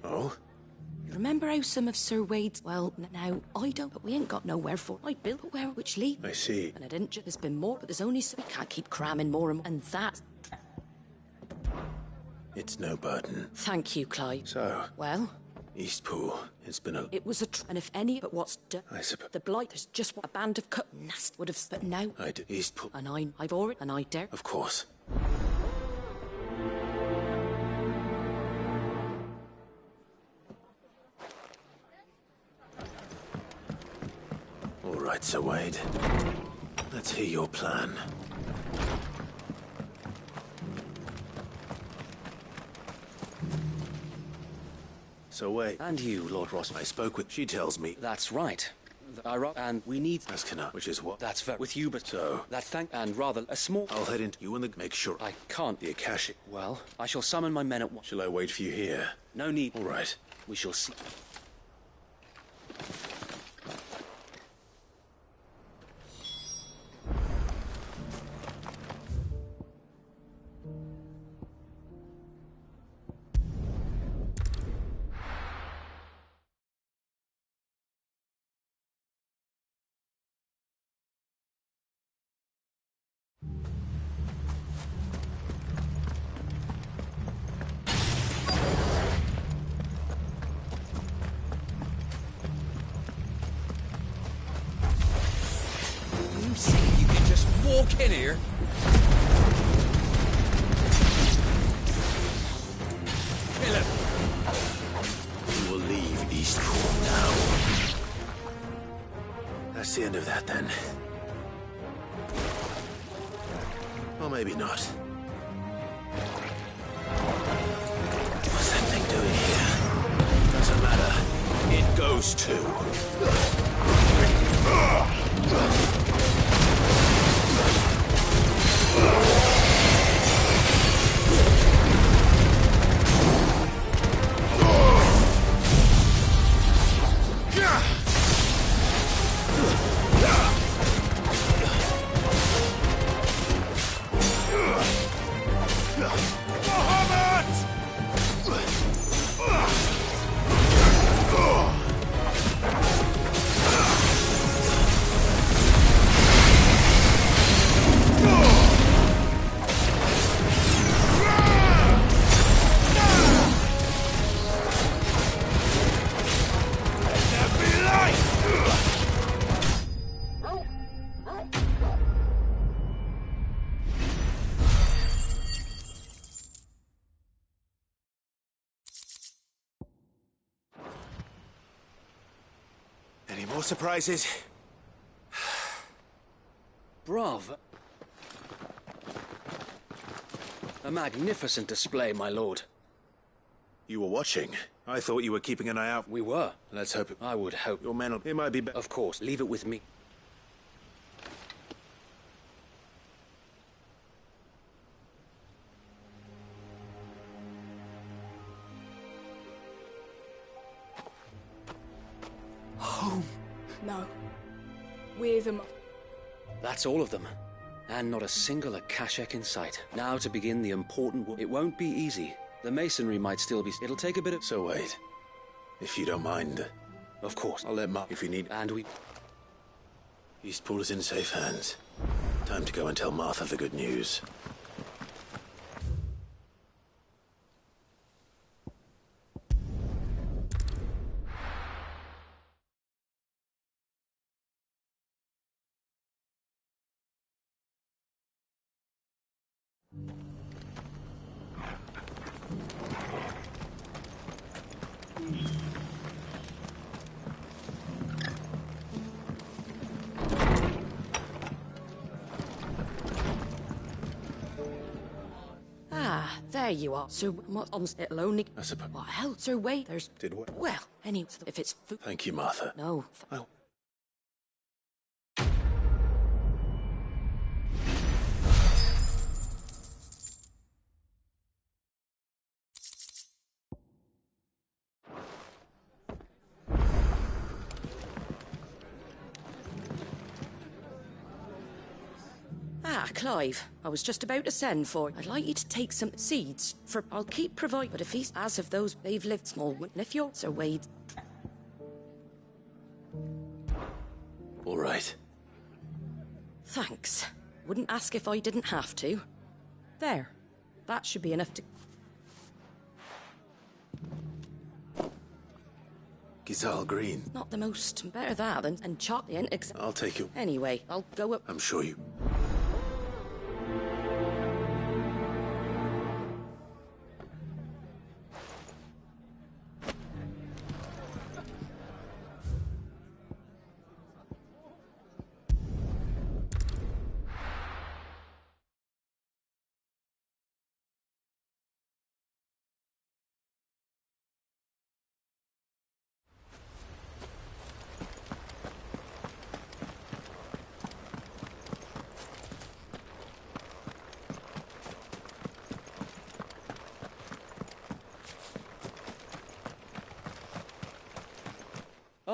Oh? You remember how some of Sir Wade's... Well, now, I don't, but we ain't got nowhere for... I built where which lead. I see. And I didn't just... There's been more, but there's only... So we can't keep cramming more and more. And that... It's no burden. Thank you, Clive. So? Well? Eastpool. It's been a... It was a... And if any... But what's done... I suppose... The blight, there's just what a band of cut... Nast would have... But now... I did. Eastpool. And I've already... And I dare... Of course. All right, Sir Wade. Let's hear your plan. So wait. And you, Lord Ross. I spoke with... She tells me... That's right. And we need... As cannot, which is what? That's very... With you, but... So? That and rather a small... I'll head into you and the... Make sure... I can't... The Akashic... Well, I shall summon my men at once. Shall I wait for you here? No need. All right. We shall see. You say you can just walk in here? Kill him! You will leave Eastpool now. That's the end of that, then. Or maybe not. What's that thing doing here? Doesn't matter. It goes too. Any more surprises? Bravo. A magnificent display, my lord. You were watching. I thought you were keeping an eye out. We were. Let's hope it... I would hope. Your men will... It might be better. Of course, leave it with me. Home. No. We're the... That's all of them. And not a single Akashic in sight. Now to begin the important work. It won't be easy. The masonry might still be... It'll take a bit of... So wait. If you don't mind... Of course. I'll let Mark if you need... And we... Eastpool is in safe hands. Time to go and tell Martha the good news. There you are. So, what on it'll only... I suppose... What hell? Sir Wade, there's... Did what? Well, anyway, if it's... Thank you, Martha. No. Oh. Ah, Clive, I was just about to send for. I'd like you to take some seeds for. I'll keep providing. But if he's as of those, they've lived small. And if you're Sir Wade. All right. Thanks. Wouldn't ask if I didn't have to. There. That should be enough to. Gizal Green. Not the most. Better that than and chocolate. I'll take you. Anyway, I'll go up. I'm sure you.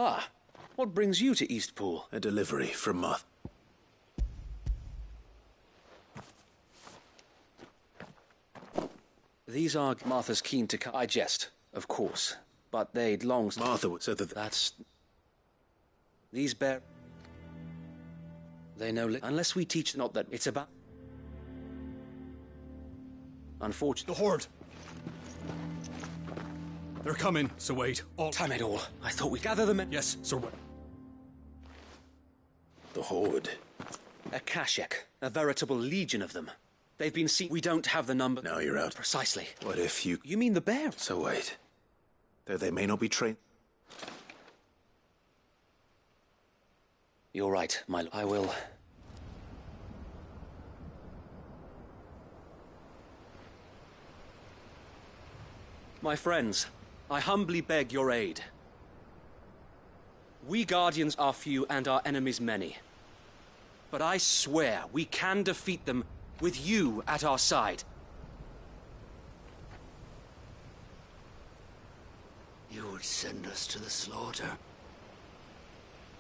Ah, what brings you to Eastpool? A delivery from Martha. These are Martha's keen to I jest, of course. But they'd long... Martha would say that... That's... These bear... They know... Unless we teach not that it's about... Unfortunately... The Horde! They're coming, Sir Wade. All... Time it all. I thought we'd gather them in... Yes, Sir Wade. The Horde. A Kashek. A veritable legion of them. They've been seen... We don't have the number... Now you're out. Precisely. What if you... You mean the bear? So wait. Though they may not be trained... You're right, my lord. I will... My friends, I humbly beg your aid. We Guardians are few and our enemies many. But I swear we can defeat them with you at our side. You would send us to the slaughter.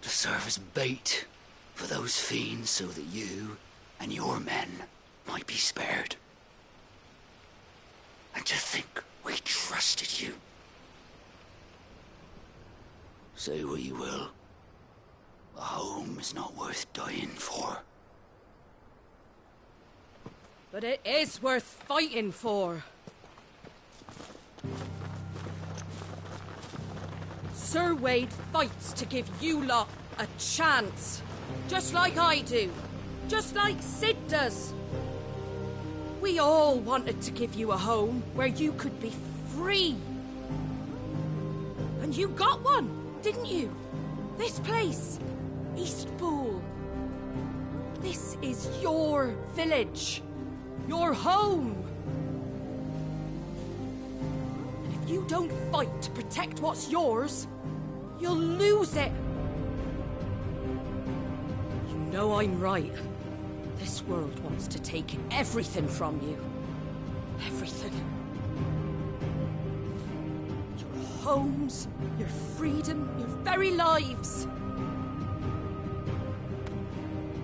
To serve as bait for those fiends so that you and your men might be spared. And to think we trusted you. Say what you will. A home is not worth dying for. But it is worth fighting for. Sir Wade fights to give you lot a chance. Just like I do. Just like Sid does. We all wanted to give you a home where you could be free. And you got one, didn't you? This place, Eastpool. This is your village. Your home. And if you don't fight to protect what's yours, you'll lose it. You know I'm right. This world wants to take everything from you. Everything. Your homes, your freedom, your very lives.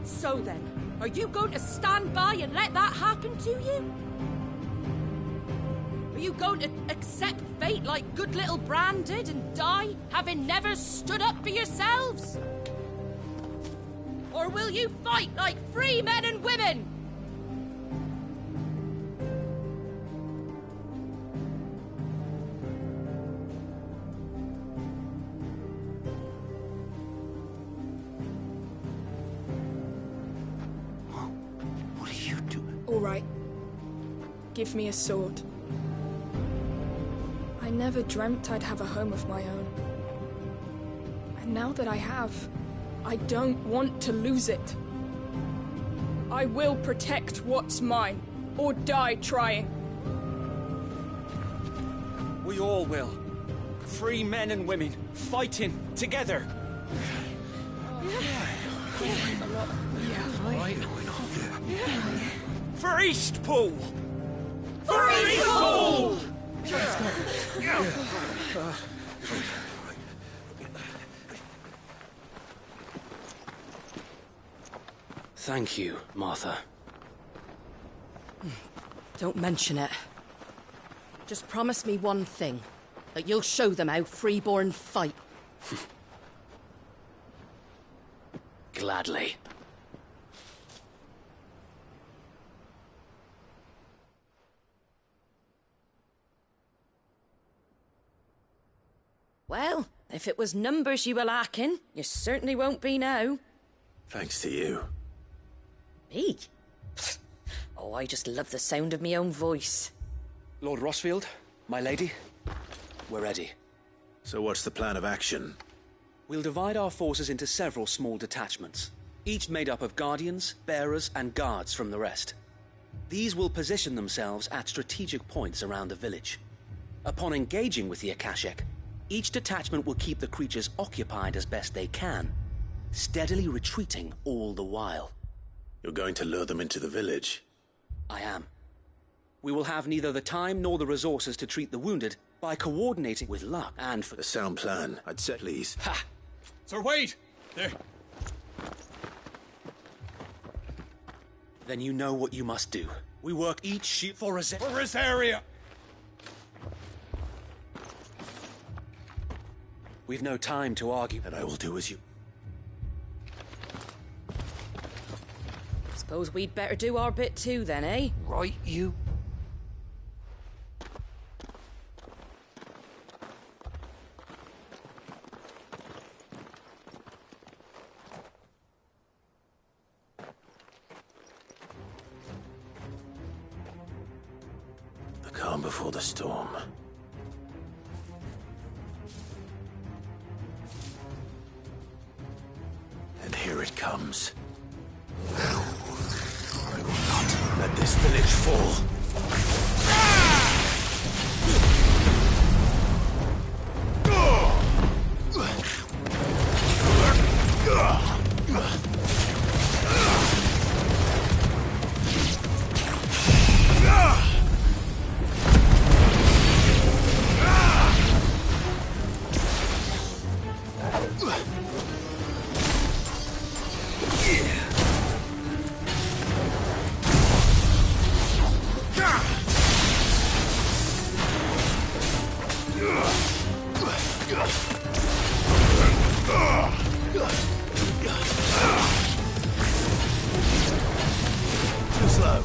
So then, are you going to stand by and let that happen to you? Are you going to accept fate like good little Bran did and die, having never stood up for yourselves? Or will you fight like free men and women? What are you doing? All right. Give me a sword. I never dreamt I'd have a home of my own. And now that I have, I don't want to lose it. I will protect what's mine, or die trying. We all will. Free men and women, fighting together. For Eastpool! For Eastpool! Thank you, Martha. Don't mention it. Just promise me one thing. That you'll show them how freeborn fight. Gladly. Well, if it was numbers you were lacking, you certainly won't be now. Thanks to you. Me? Oh, I just love the sound of my own voice. Lord Rossfield, my lady, we're ready. So what's the plan of action? We'll divide our forces into several small detachments, each made up of guardians, bearers, and guards from the rest. These will position themselves at strategic points around the village. Upon engaging with the Akashic, each detachment will keep the creatures occupied as best they can, steadily retreating all the while. You're going to lure them into the village? I am. We will have neither the time nor the resources to treat the wounded by coordinating with luck and for The sound plan. I'd say, please. Ha! Sir, wait! There. Then you know what you must do. We work each sheep for Rosaria! We've no time to argue. And I will do as you... Suppose we'd better do our bit too then, eh? Right, you? The calm before the storm. And here it comes. I will not let this village fall. Too slow.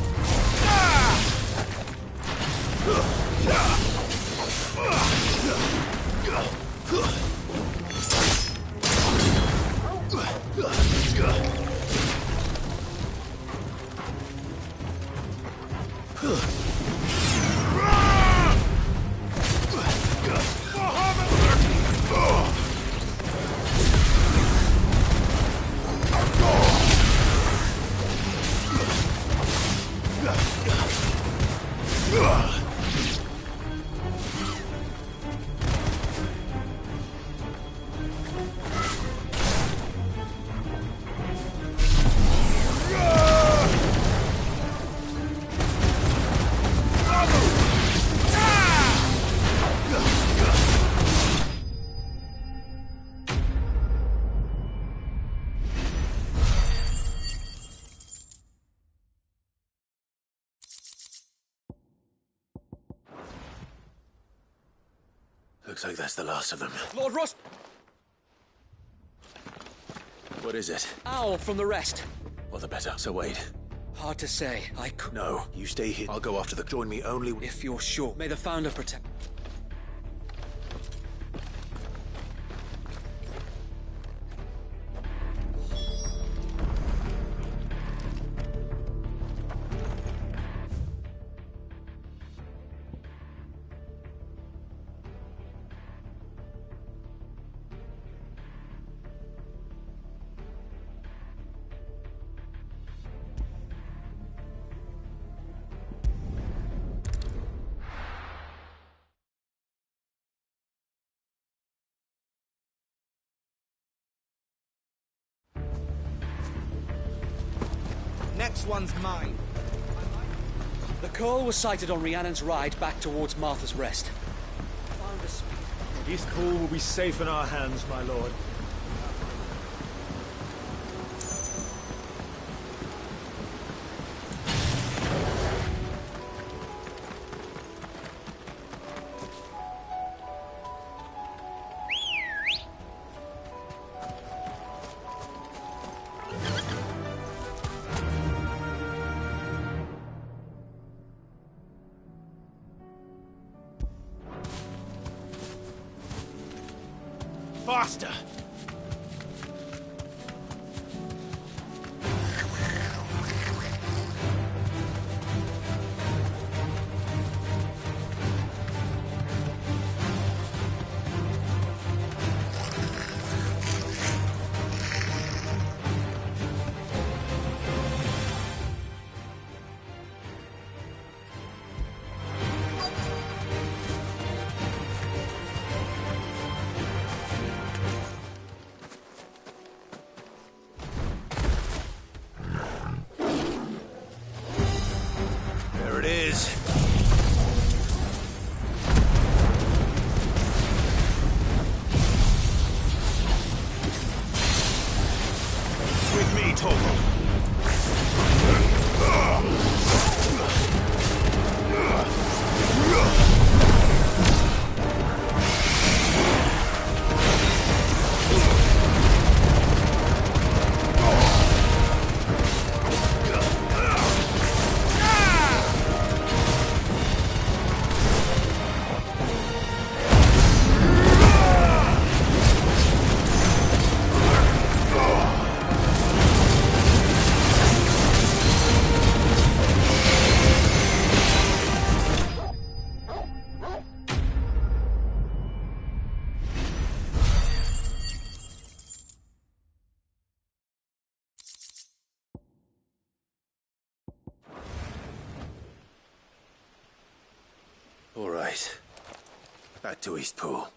Looks like that's the last of them. Lord Ross! What is it? Owl from the rest. All the better. So wait. Hard to say. I could... No, you stay here. I'll go after the... Join me only... If you're sure. May the Founder protect... Next one's mine. The call was sighted on Rhiannon's ride back towards Martha's Rest. East Cool will be safe in our hands, my lord. faster! There it is. With me, Torgal. All right. Back to Eastpool.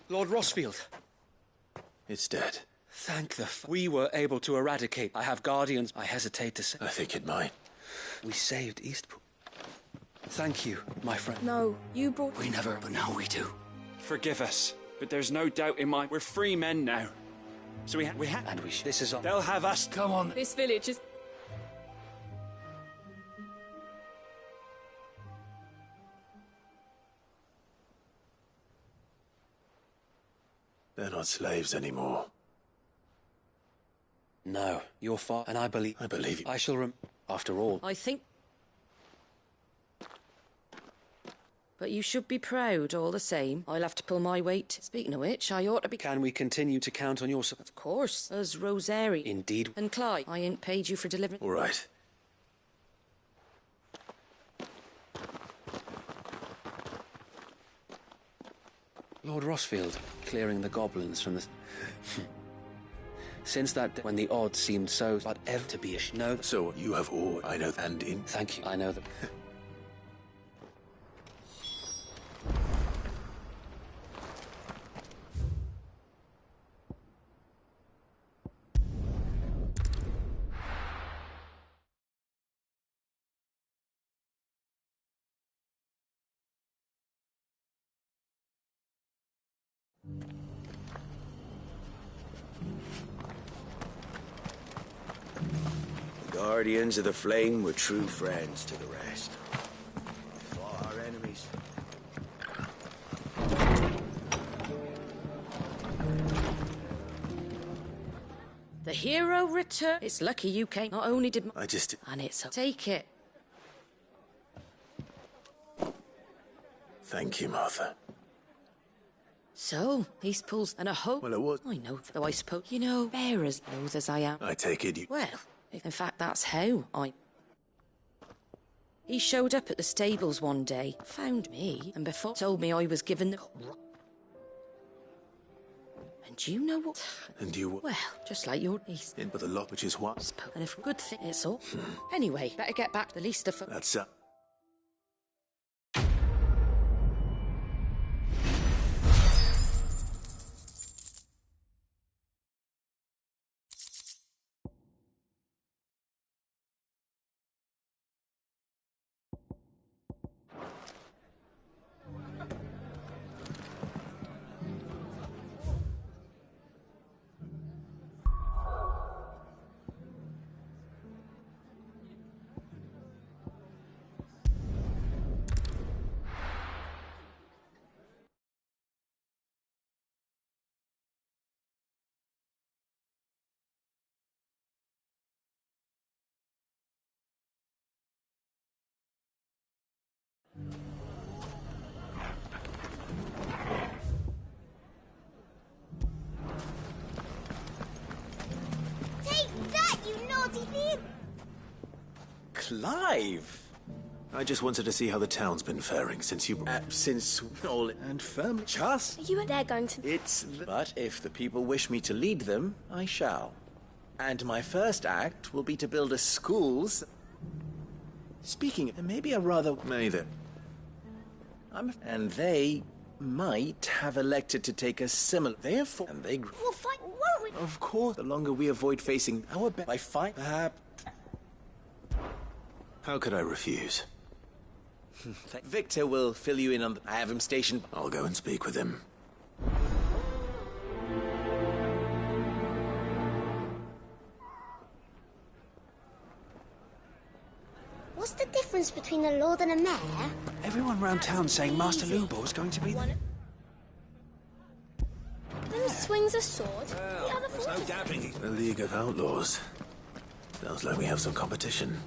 Lord Rossfield. It's dead. Thank the we were able to eradicate. I have guardians. I hesitate to say. I think it might. We saved Eastpool. Thank you, my friend. No, you brought... We never, but now we do. Forgive us, but there's no doubt in my... We're free men now. So we have... And this is... They'll have us... Come on. This village is... They're not slaves anymore. No, you're far... And I believe... I believe you. I shall After all... I think... But you should be proud, all the same. I'll have to pull my weight. Speaking of which, I ought to be... Can we continue to count on your support? Of course, as Rosary. Indeed. And Clyde, I ain't paid you for delivering... All right. Lord Rossfield, clearing the goblins from the... Since that day, when the odds seemed so... But ever to be a... No... So, you have all... I know... And in... Thank you. I know that... The Guardians of the Flame were true friends to the rest. They fought our enemies. The hero return. It's lucky you came. Not only did... I just... And it's... Take it. Thank you, Martha. So, Eastpool's and a hope. Well, it was... I know, though I suppose... You know, bearers, loath as I am. I take it you... Well, in fact, that's how I... He showed up at the stables one day, found me, and before told me I was given the... And you know what? And you... Well, just like your niece. In with a lot, which is what? And if good thing it's all. Anyway, better get back to the least of... That's Clive! I just wanted to see how the town's been faring since you... Since all and firm just... They're going to... But if the people wish me to lead them, I shall. And my first act will be to build a schools... Speaking, maybe a rather... May there. And they might have elected to take a similar... Therefore... And they... We'll fight, won't we? Of course, the longer we avoid facing our... By fight, perhaps... How could I refuse? Victor will fill you in on... I have him stationed... I'll go and speak with him. What's the difference between a lord and a mayor? Everyone round town saying Master Lubo's going to be... One swings a sword, the other There's no doubting it. The League of Outlaws. Sounds like we have some competition.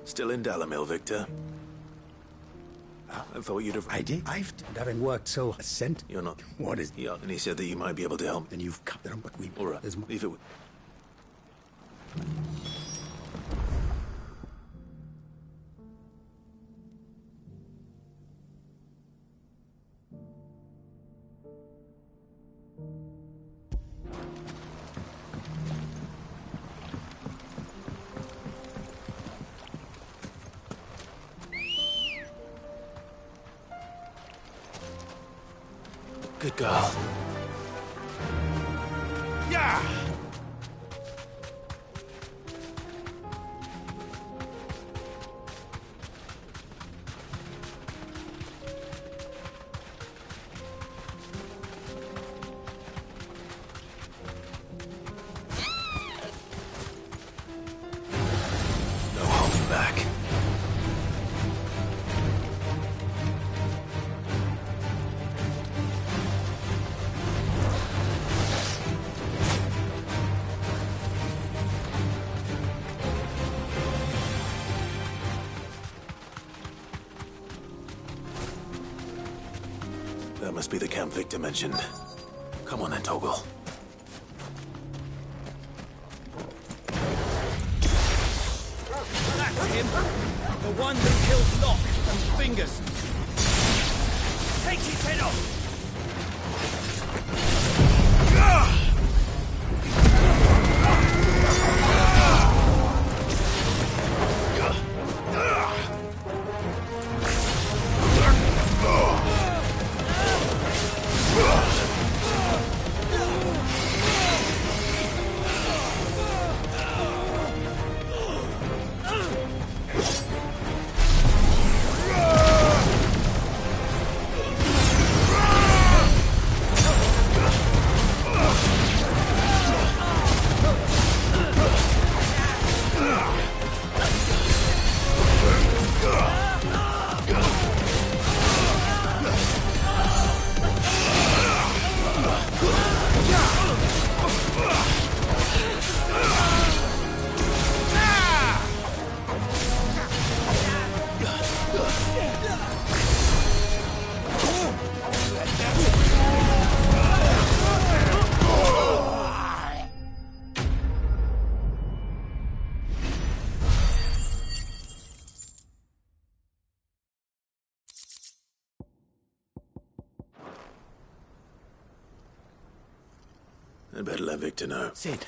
Still in Dalamil, Victor? I thought you'd have... I did. Having worked so... Sent? You're not... What is... Yeah, and he said that you might be able to help. Then you've cut them, but we... All right, leave it with... Good girl. Yeah! No holding back. That must be the camp Victor mentioned. Come on then, Toggle. That's him! The one that killed Locke and Fingers! Take his head off! I'd better let Victor know. Sid.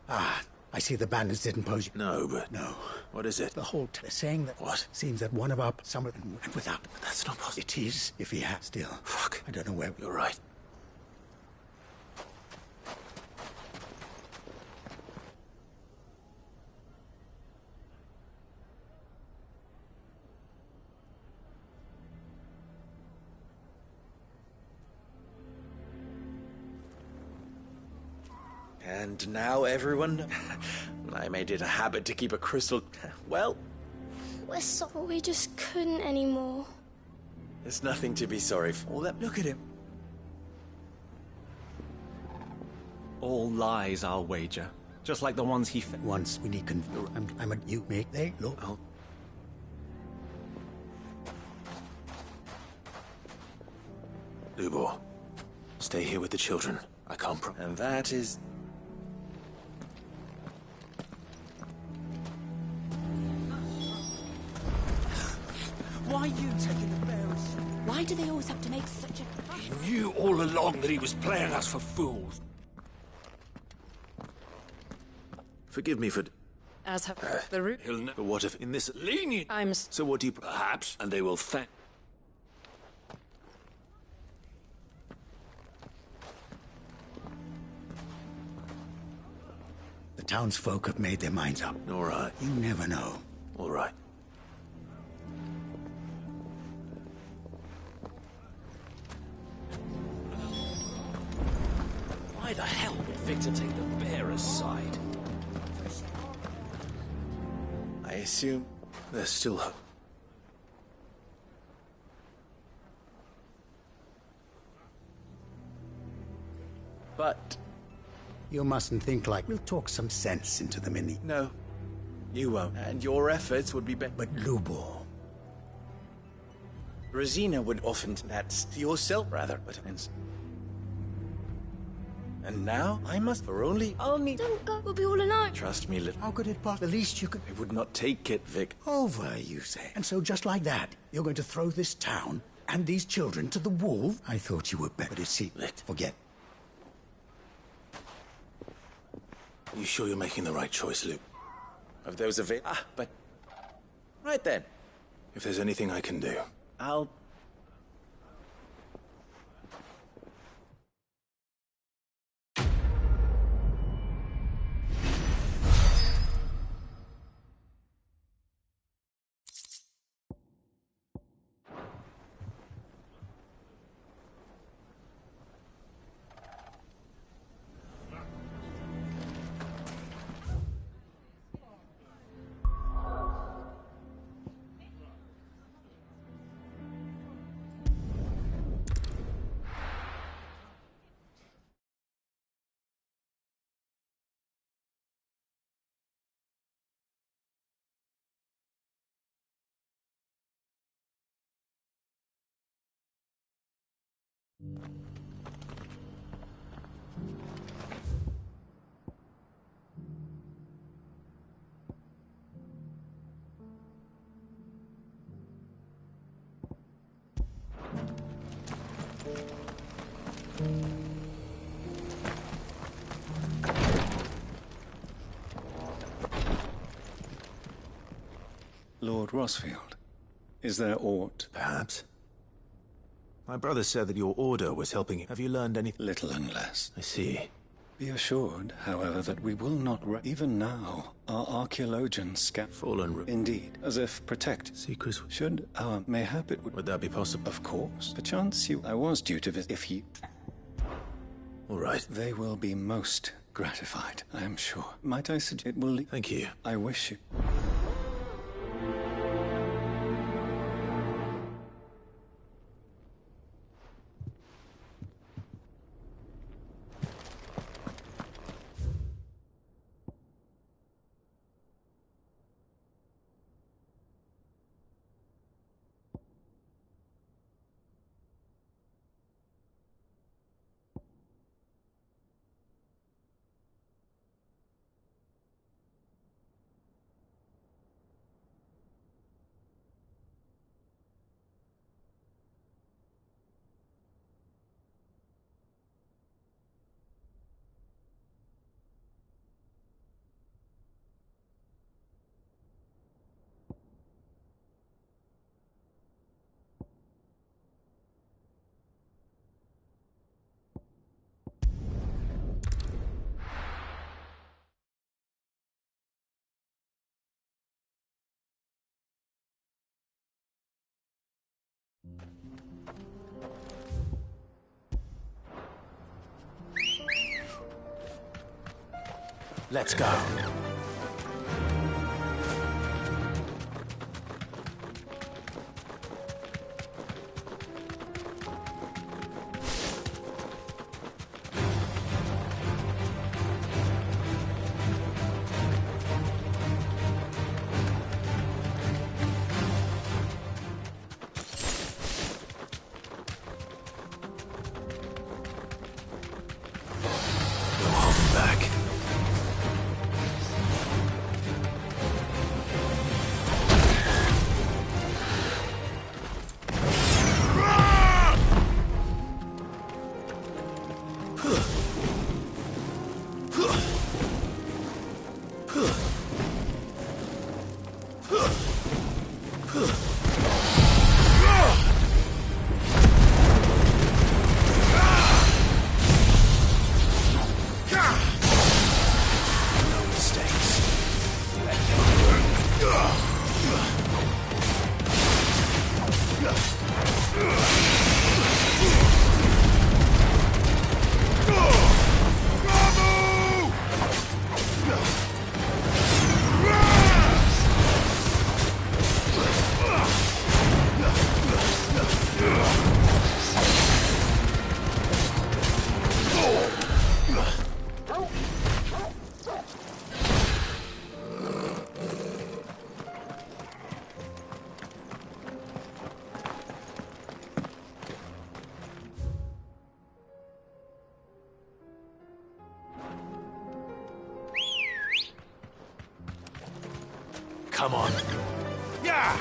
I see the bandits didn't pose you. No, but... No. What is it? The whole... They're saying that... What? Seems that one of our... Somewhere... And without... But that's not possible. It is, if he has still. Fuck. I don't know where... You're right. And now everyone... I made it a habit to keep a crystal... Well, We're sorry. We just couldn't anymore. there's nothing to be sorry for. All that... Look at him. All lies, I'll wager. Just like the ones he... Once we need I'm a... You make they look. Lubor, stay here with the children. I can't And that is... Why are you taking the bearers? Why do they always have to make such a... He knew all along that he was playing us for fools. Forgive me for... As have the root. He'll know. But what if in this lenient... I'm... So what do you... Perhaps, and they will thank... The townsfolk have made their minds up. All right. You never know. All right. Why the hell would Victor take the bearer's side? I assume... There's still hope. But... You mustn't think like we'll talk some sense into them in the... No. You won't. And your efforts would be better. But Lubor... Rosina would often... That's yourself, rather. But... And now, I must for only... I'll need... Don't go. We'll be all alone. Trust me, little... How could it possibly... The least you could... I would not take it, Vic. Over, you say. And so just like that, you're going to throw this town and these children to the wolves? I thought you were better. But see, forget. You sure you're making the right choice, Luke? Of those of it... Ah, but... Right then. If there's anything I can do... I'll... Lord Rosfield, is there aught? Perhaps. My brother said that your order was helping him. Have you learned anything? Little and less. I see. Be assured, however, that we will not even now, our archaeologians scan... Fallen... Indeed, as if protect... Secrets... Should our... Mayhap it would... Would that be possible? Of course. Perchance you... I was due to visit... If you... All right. They will be most gratified, I am sure. Might I suggest... It will... Thank you. I wish you... Let's go. Come on. Yeah!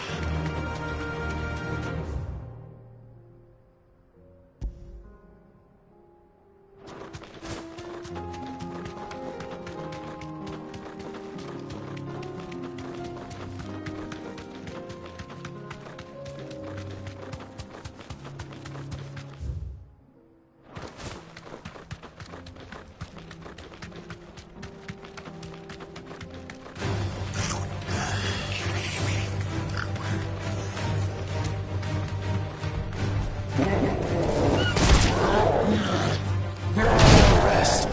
Rest.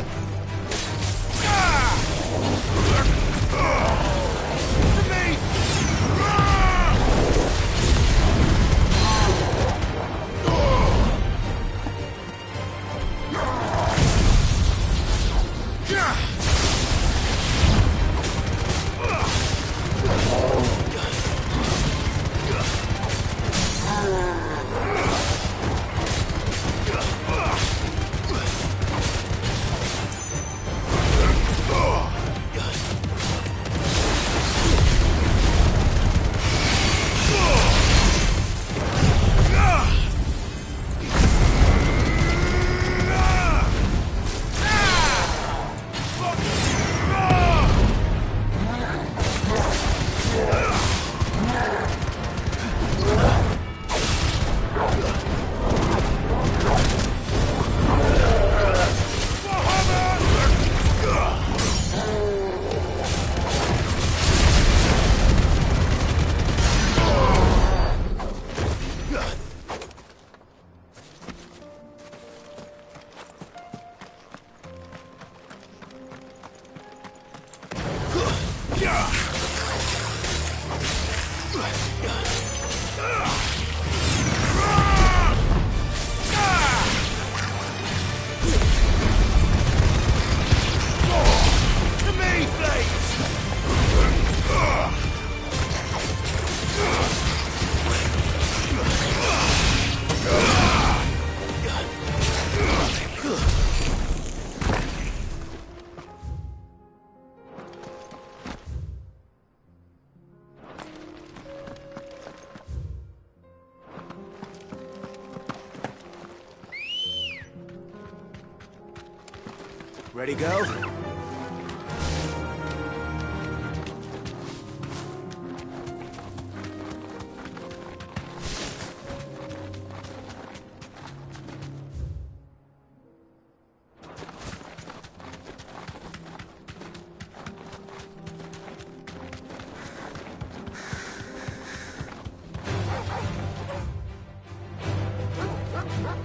Ready, go?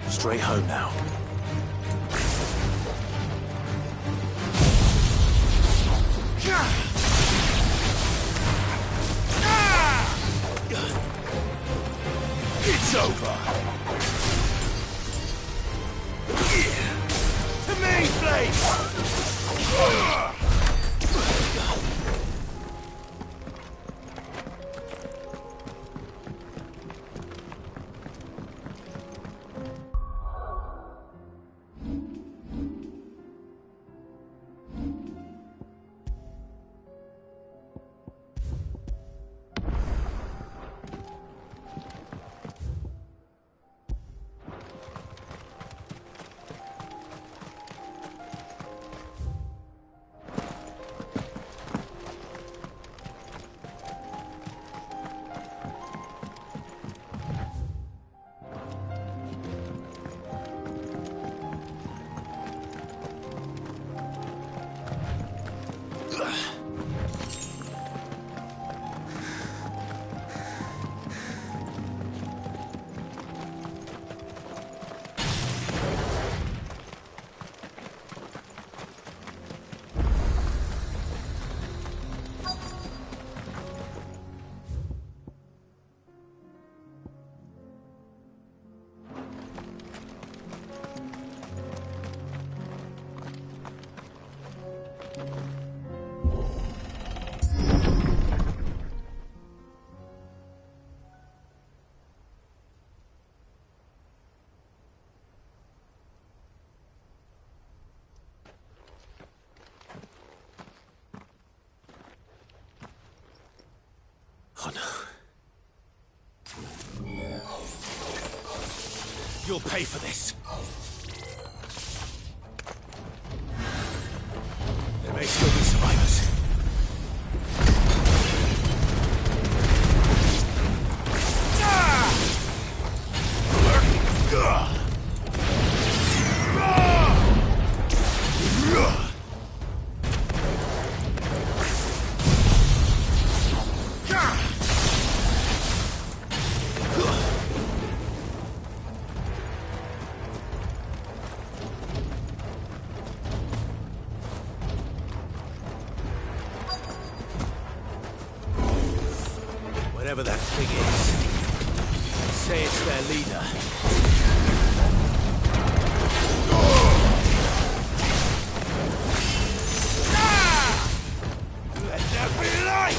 Straight home now. It's over! To me, Blade! You'll pay for this. There may still be survivors. Whatever that thing is, say it's their leader. Let there be light!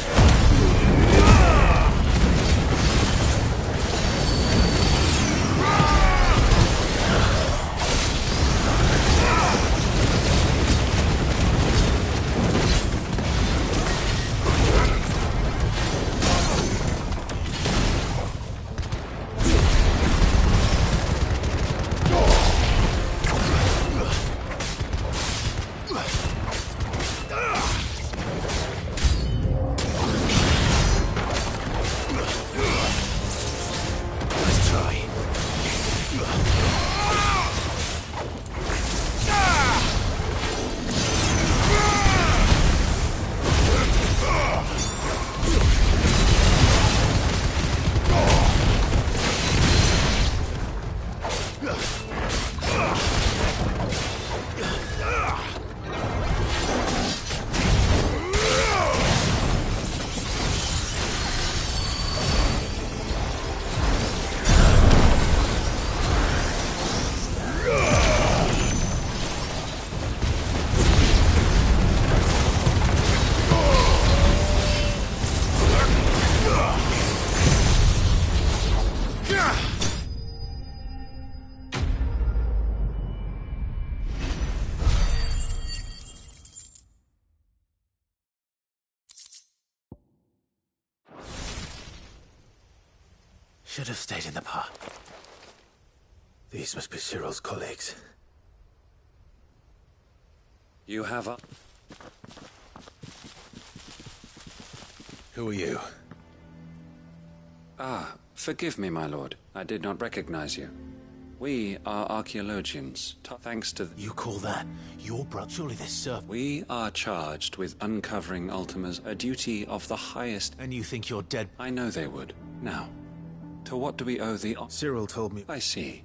Should have stayed in the park. These must be Cyril's colleagues. You have a... Who are you? Ah, forgive me, my lord. I did not recognize you. We are archaeologians, thanks to... You call that your brother? Surely this serf... We are charged with uncovering Ultima's, a duty of the highest... And you think you're dead? I know they would. Now, to what do we owe the... Cyril told me... I see.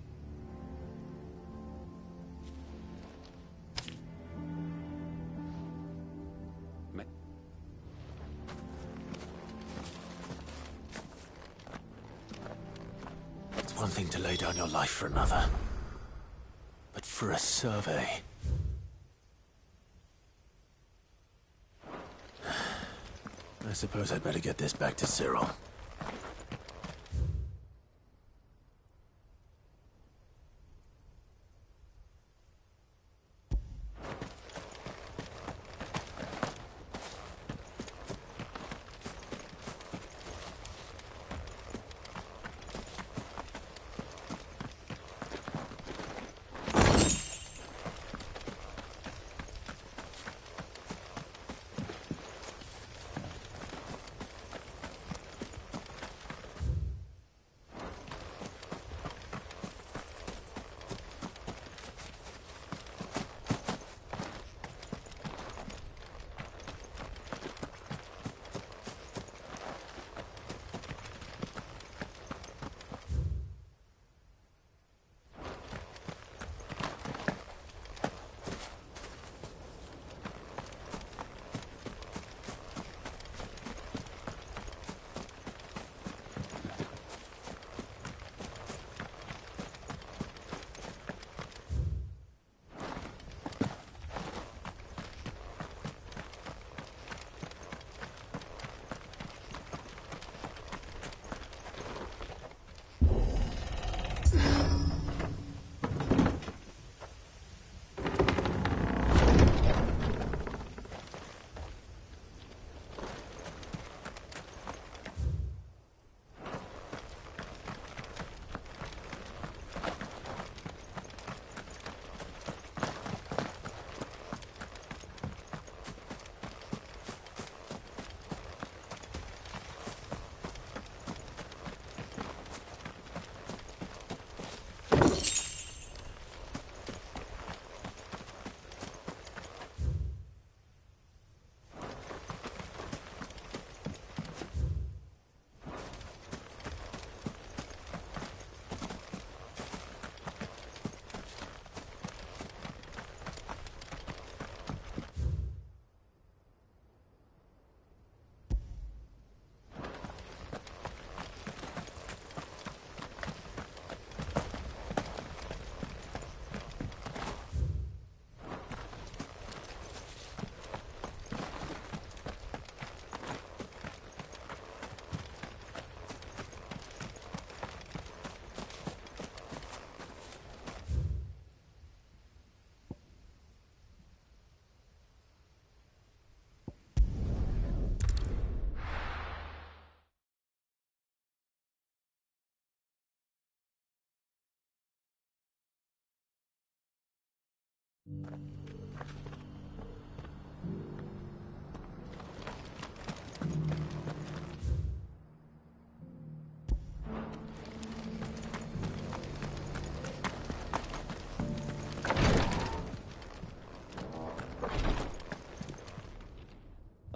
It's one thing to lay down your life for another. But for a survey... I suppose I'd better get this back to Cyril.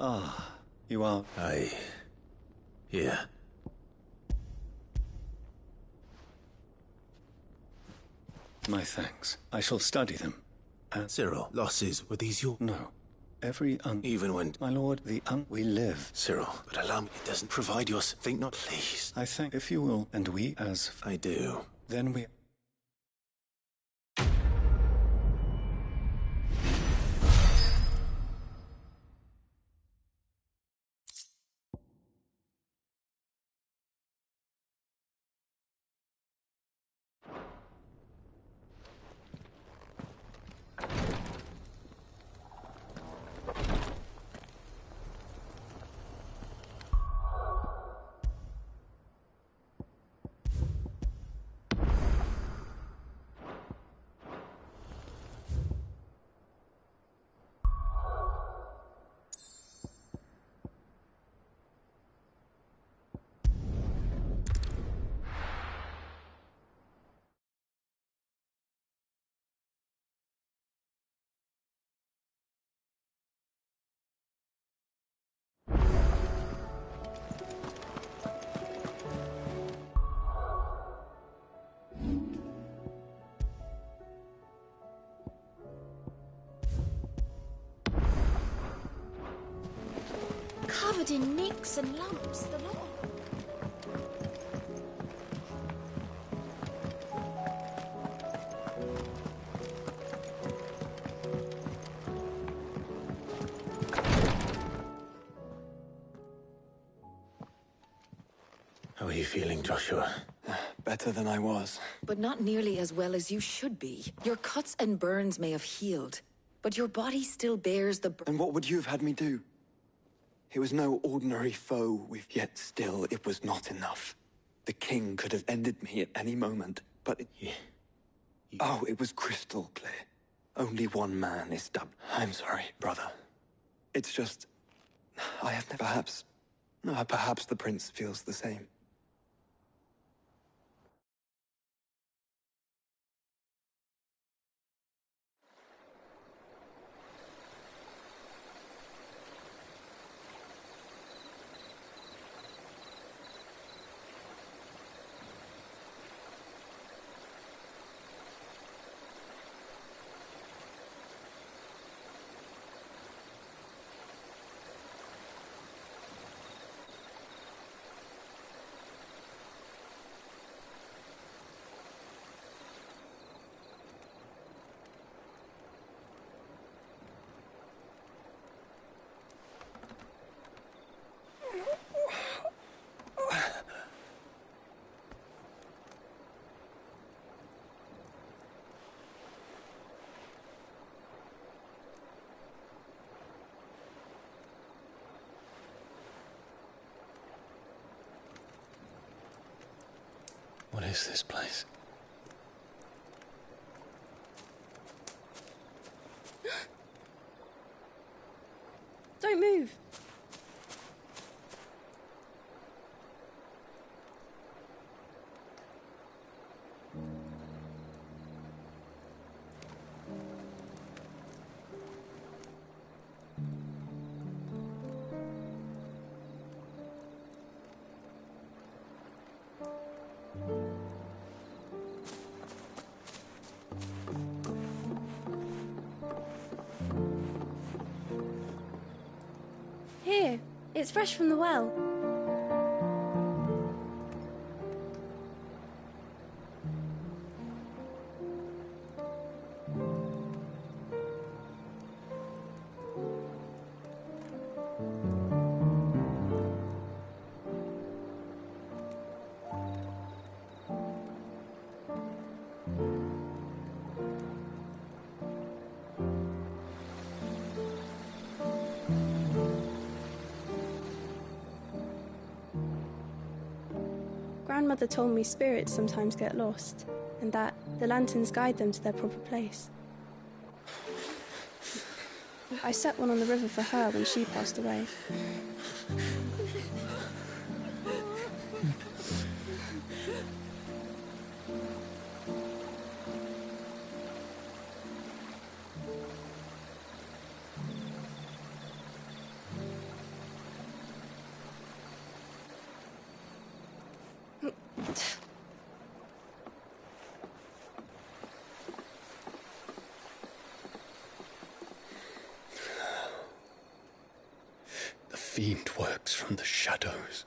Ah, you are... Yeah. My thanks. I shall study them. And... Cyril, losses, were these your... No. Even when... My lord, we live. Cyril, but allow me, it doesn't provide your... Think not, please. I think if you will, and we as... I do. Then we... Covered in nicks and lumps, the lot. How are you feeling, Joshua? Better than I was. But not nearly as well as you should be. Your cuts and burns may have healed, but your body still bears the... And what would you have had me do? It was no ordinary foe, yet still it was not enough. The king could have ended me at any moment, but it... Oh, it was crystal clear. Only one man is dubbed. I'm sorry, brother. It's just... I have never... Perhaps... No, perhaps the prince feels the same. What is this place? Don't move. Here, it's fresh from the well. Grandmother told me spirits sometimes get lost, and that the lanterns guide them to their proper place. I set one on the river for her when she passed away. The fiend works from the shadows.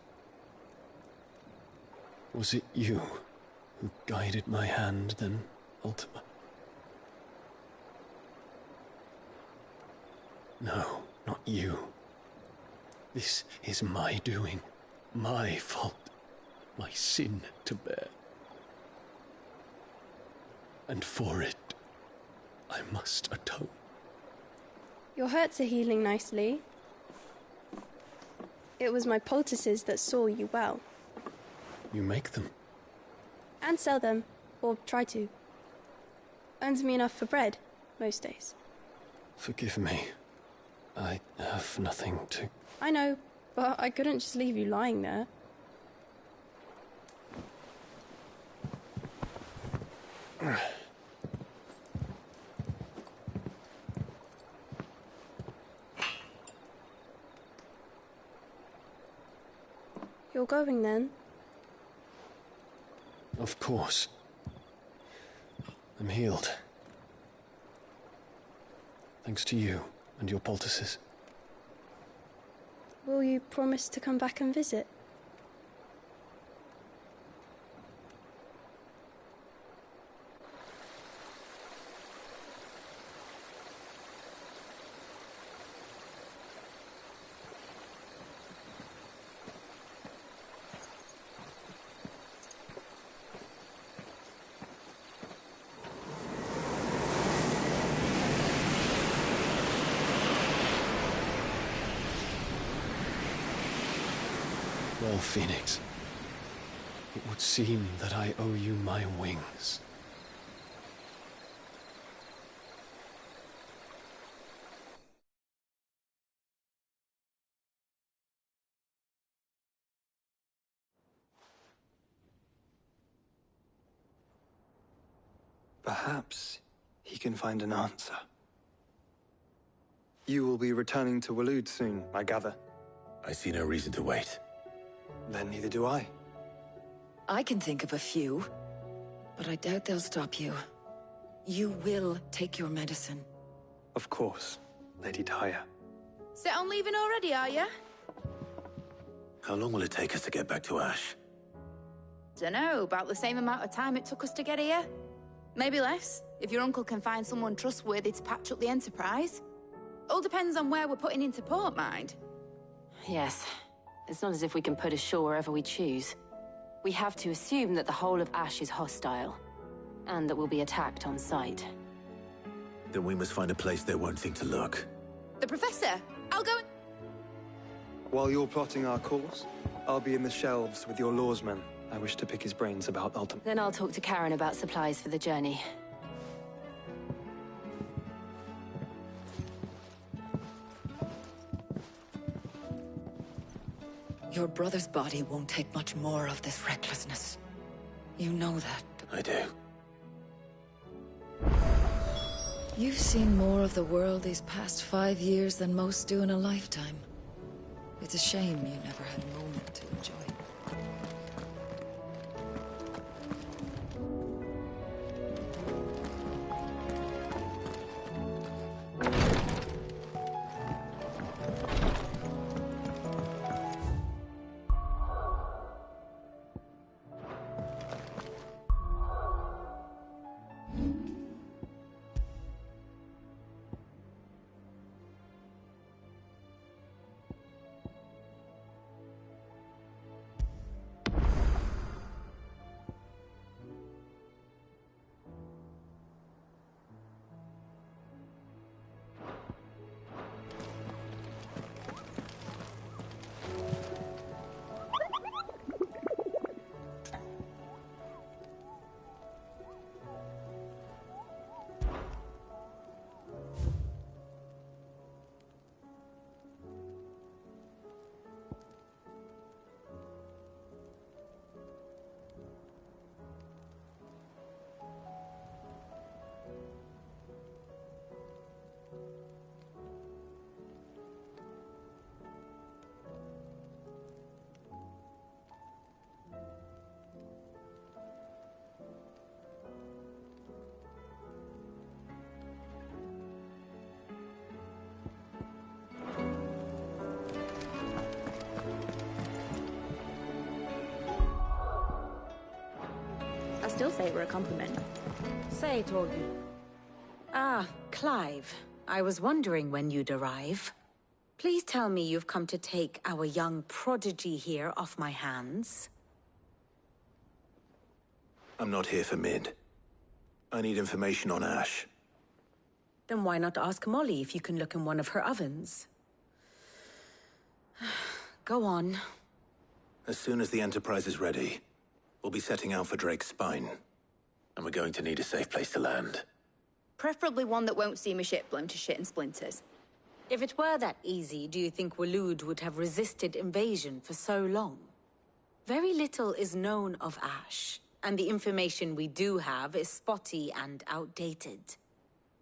Was it you who guided my hand then, Ultima? No, not you. This is my doing, my fault, my sin to bear. And for it, I must atone. Your hurts are healing nicely. It was my poultices that saw you well. You make them? And sell them, or try to. Earns me enough for bread, most days. Forgive me. I have nothing to... I know, but I couldn't just leave you lying there. You're going then? Of course. I'm healed. Thanks to you and your poultices. Will you promise to come back and visit? Well, Phoenix, it would seem that I owe you my wings. Perhaps he can find an answer. You will be returning to Waloed soon, I gather. I see no reason to wait. Then neither do I. I can think of a few, but I doubt they'll stop you. You will take your medicine. Of course, Lady Daya. Set on leaving already, are you? How long will it take us to get back to Ash? Dunno, about the same amount of time it took us to get here. Maybe less, if your uncle can find someone trustworthy to patch up the Enterprise. All depends on where we're putting into port, mind. Yes. It's not as if we can put ashore wherever we choose. We have to assume that the whole of Ash is hostile, and that we'll be attacked on sight. Then we must find a place they won't think to look. The Professor! I'll go and... While you're plotting our course, I'll be in the shelves with your lawsman. I wish to pick his brains about Ultima. Then I'll talk to Karen about supplies for the journey. Your brother's body won't take much more of this recklessness. You know that. I do. You've seen more of the world these past 5 years than most do in a lifetime. It's a shame you never had a moment to enjoy. still say it were a compliment. Say it, Olgie. Ah, Clive. I was wondering when you'd arrive. Please tell me you've come to take our young prodigy here off my hands. I'm not here for Mid. I need information on Ash. Then why not ask Molly if you can look in one of her ovens? Go on. As soon as the Enterprise is ready, we'll be setting out for Drake's Spine. And we're going to need a safe place to land. Preferably one that won't see my ship blown to shit and splinters. If it were that easy, do you think Waloed would have resisted invasion for so long? Very little is known of Ash, and the information we do have is spotty and outdated.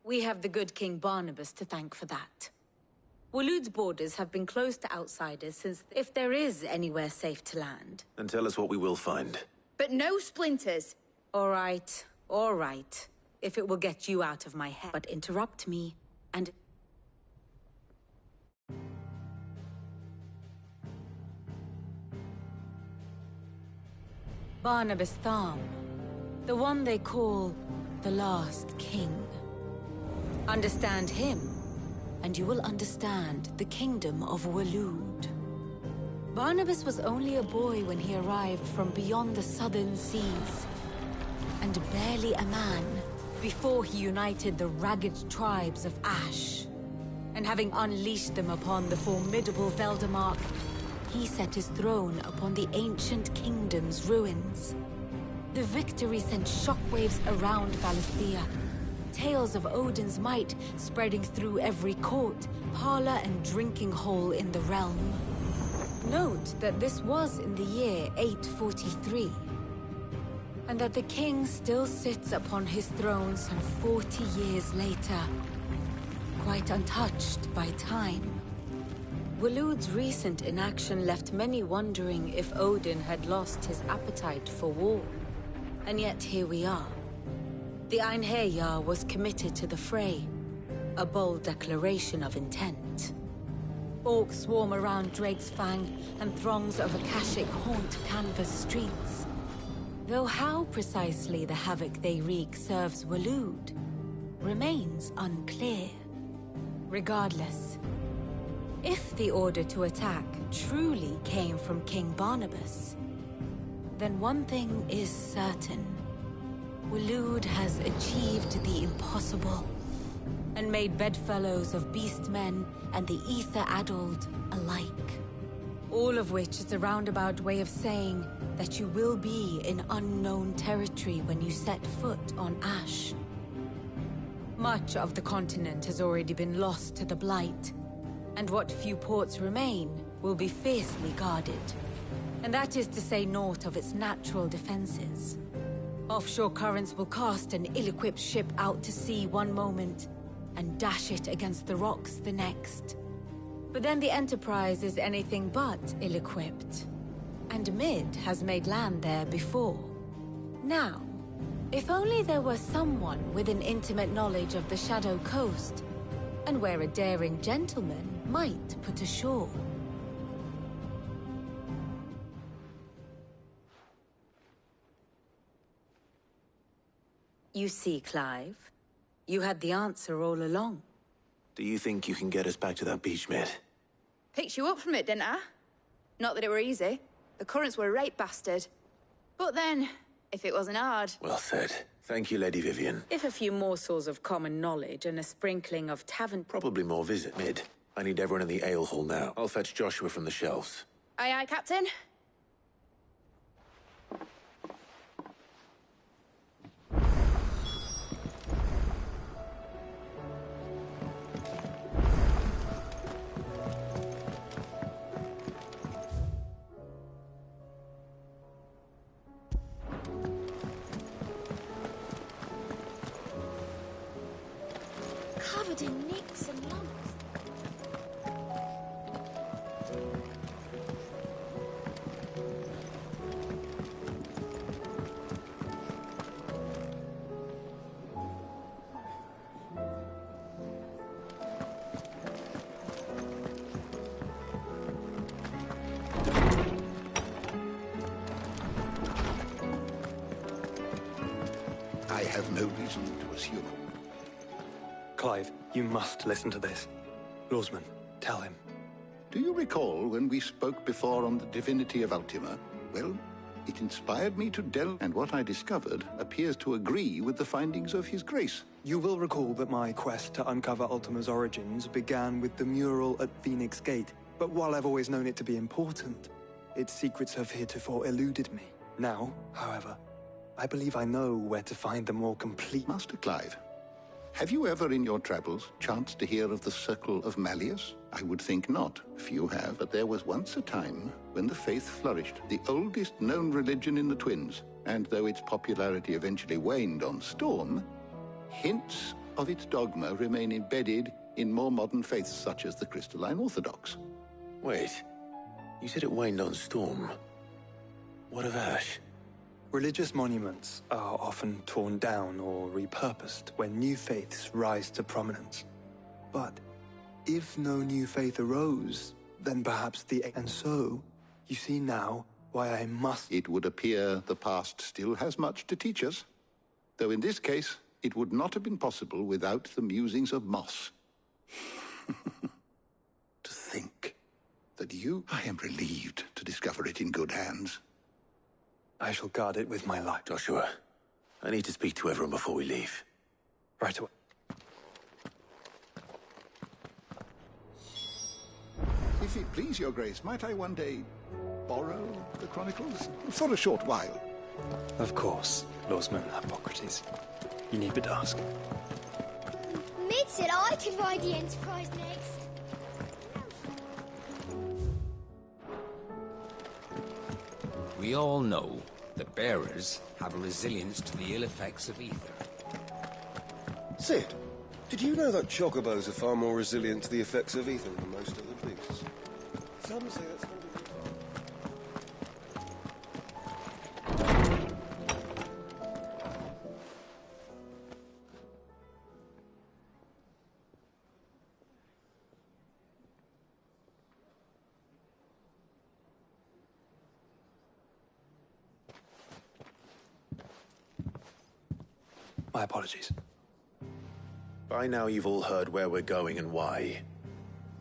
We have the good King Barnabas to thank for that. Waloed's borders have been closed to outsiders since if there is anywhere safe to land. Then tell us what we will find. But no splinters! All right. If it will get you out of my head. But interrupt me, and... Barnabas Tharm. The one they call the Last King. Understand him, and you will understand the kingdom of Waloed. Barnabas was only a boy when he arrived from beyond the southern seas, and barely a man before he united the ragged tribes of Ash. And having unleashed them upon the formidable Veldamark, he set his throne upon the ancient kingdom's ruins. The victory sent shockwaves around Valisthea, tales of Odin's might spreading through every court, parlor, and drinking hole in the realm. Note that this was in the year 843, and that the king still sits upon his throne some 40 years later, quite untouched by time. Waloed's recent inaction left many wondering if Odin had lost his appetite for war. And yet here we are. The Einherjar was committed to the fray, a bold declaration of intent. Orcs swarm around Drake's Fang, and throngs of Akashic haunt Canvas streets. Though how precisely the havoc they wreak serves Waloed remains unclear. Regardless, if the order to attack truly came from King Barnabas, then one thing is certain. Waloed has achieved the impossible, and made bedfellows of beastmen and the ether-addled alike. All of which is a roundabout way of saying that you will be in unknown territory when you set foot on Ash. Much of the continent has already been lost to the Blight, and what few ports remain will be fiercely guarded. And that is to say naught of its natural defenses. Offshore currents will cast an ill-equipped ship out to sea one moment, and dash it against the rocks the next. But then the Enterprise is anything but ill-equipped. And Mid has made land there before. Now, if only there were someone with an intimate knowledge of the Shadow Coast, and where a daring gentleman might put ashore. You see, Clive, you had the answer all along. Do you think you can get us back to that beach, Mid? Picked you up from it, didn't I? Not that it were easy. The currents were a right bastard. But then, if it wasn't hard... Well said. Thank you, Lady Vivian. If a few morsels of common knowledge and a sprinkling of tavern... Probably more visit, Mid. I need everyone in the ale hall now. I'll fetch Joshua from the shelves. Aye, aye, Captain. Covered in nicks and lumps. I have no reason to assume. Clive, you must listen to this. Lawsman, tell him. Do you recall when we spoke before on the divinity of Ultima? Well, it inspired me to delve, and what I discovered appears to agree with the findings of His Grace. You will recall that my quest to uncover Ultima's origins began with the mural at Phoenix Gate. But while I've always known it to be important, its secrets have heretofore eluded me. Now, however, I believe I know where to find the more complete... Master Clive, have you ever in your travels chanced to hear of the Circle of Malleus? I would think not. Few have, but there was once a time when the faith flourished, the oldest known religion in the Twins. And though its popularity eventually waned on Storm, hints of its dogma remain embedded in more modern faiths such as the Crystalline Orthodox. Wait, you said it waned on Storm. What of Ash? Religious monuments are often torn down or repurposed when new faiths rise to prominence. But if no new faith arose, then perhaps the... And so, you see now why I must... It would appear the past still has much to teach us, though in this case, it would not have been possible without the musings of Moss. To think that you... I am relieved to discover it in good hands. I shall guard it with my life. Joshua, I need to speak to everyone before we leave. Right away. If it please your grace, might I one day borrow the Chronicles? For a short while. Of course, Lawsman Hippocrates. You need but ask. Mid said I could ride the Enterprise next. We all know that bearers have a resilience to the ill effects of ether. Sid, did you know that chocobos are far more resilient to the effects of ether than most other beasts? Some say that's... My apologies. By now you've all heard where we're going and why,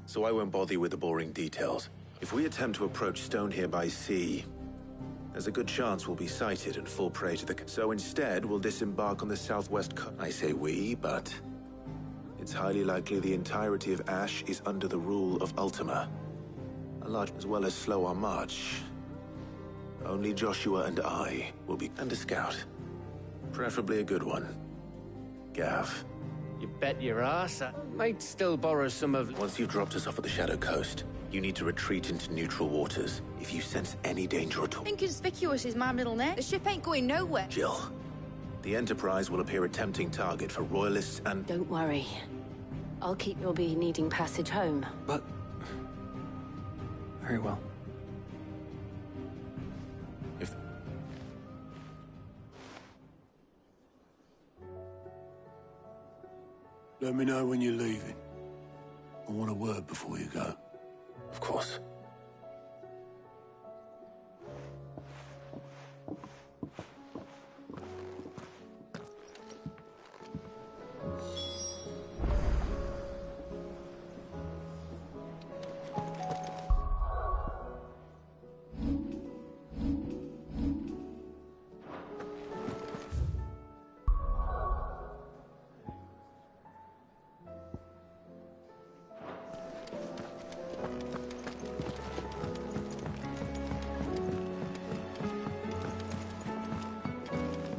so I won't bother you with the boring details. If we attempt to approach Stone here by sea, there's a good chance we'll be sighted and fall prey to the... So instead, we'll disembark on the southwest coast. I say we, but it's highly likely the entirety of Ash is under the rule of Ultima. A large as well as slow our march. Only Joshua and I will be... And a scout. Preferably a good one. Gav. You bet your ass I might still borrow some of... Once you've dropped us off at the Shadow Coast, you need to retreat into neutral waters. If you sense any danger at all... Inconspicuous is my middle name. The ship ain't going nowhere. Jill, the Enterprise will appear a tempting target for Royalists and... Don't worry. I'll keep you'll be needing passage home. But... Very well. If... Let me know when you're leaving. I want a word before you go. Of course.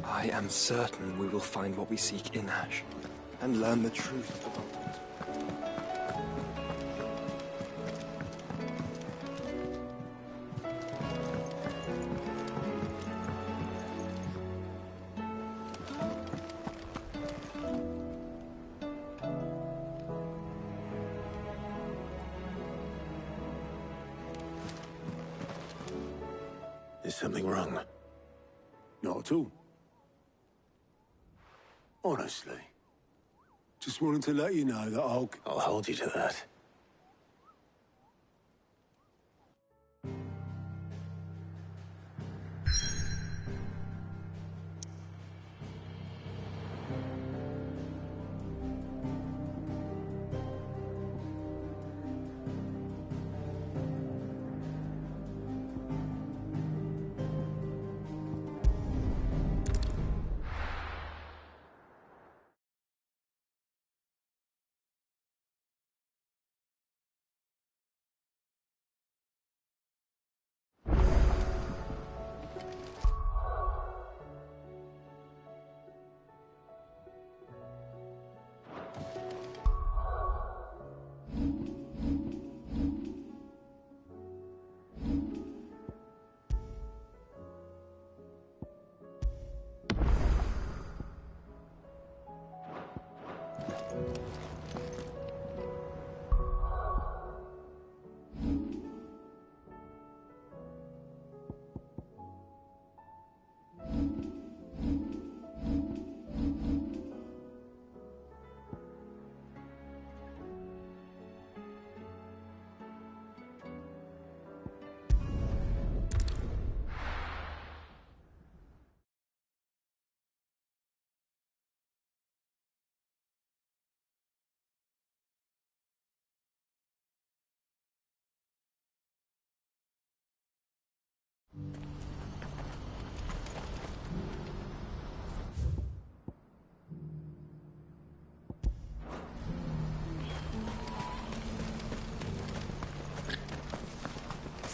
I am certain we will find what we seek in Ash, and learn the truth of Ultimate. Is something wrong? Not at all. Honestly. Just wanted to let you know that I'll hold you to that.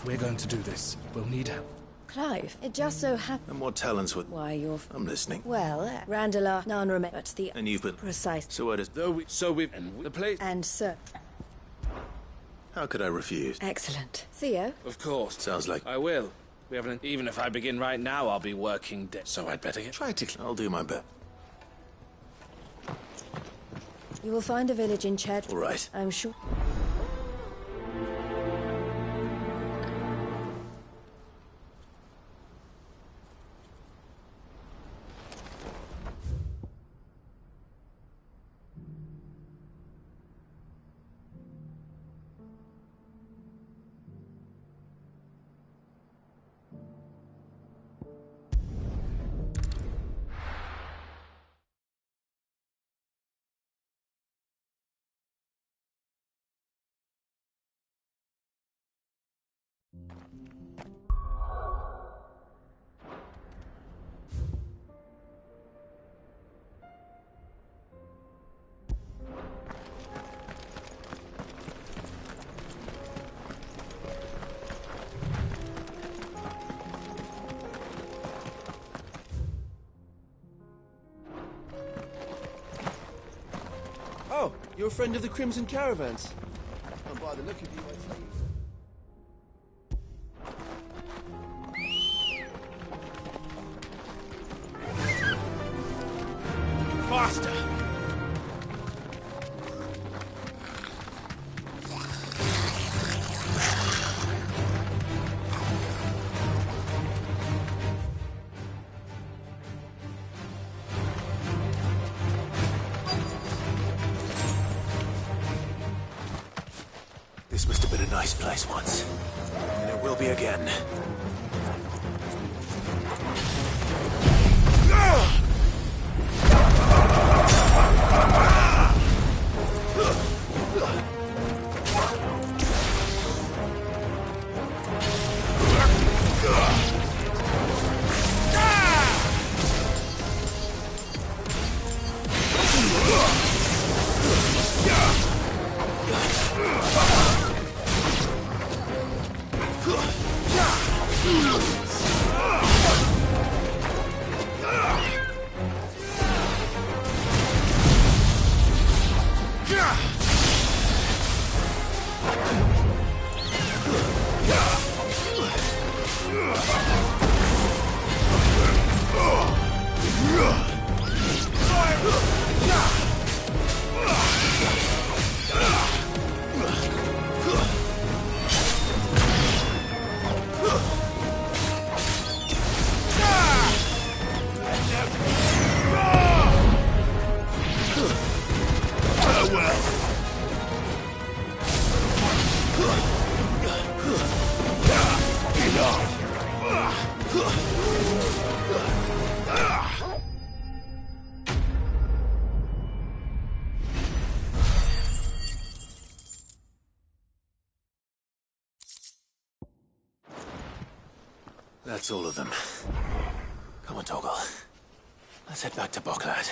We're going to do this. We'll need help. Clive, it just so happened... And what talents would... Why, you're... I'm listening. Well, Randall, none remain, but the... And you've been... Precise. So what is... And the place... And so... How could I refuse? Excellent. Theo? Of course. Sounds like... I will. We haven't... Even if I begin right now, I'll be working dead. So I'd better get... Try to... I'll do my best. You will find a village in Ched. All right. I'm sure... Oh, you're a friend of the Crimson Caravans. And by the look of you, I think... Faster! This must have been a nice place once. And it will be again. That's all of them. Come on, Toggle. Let's head back to Boklad.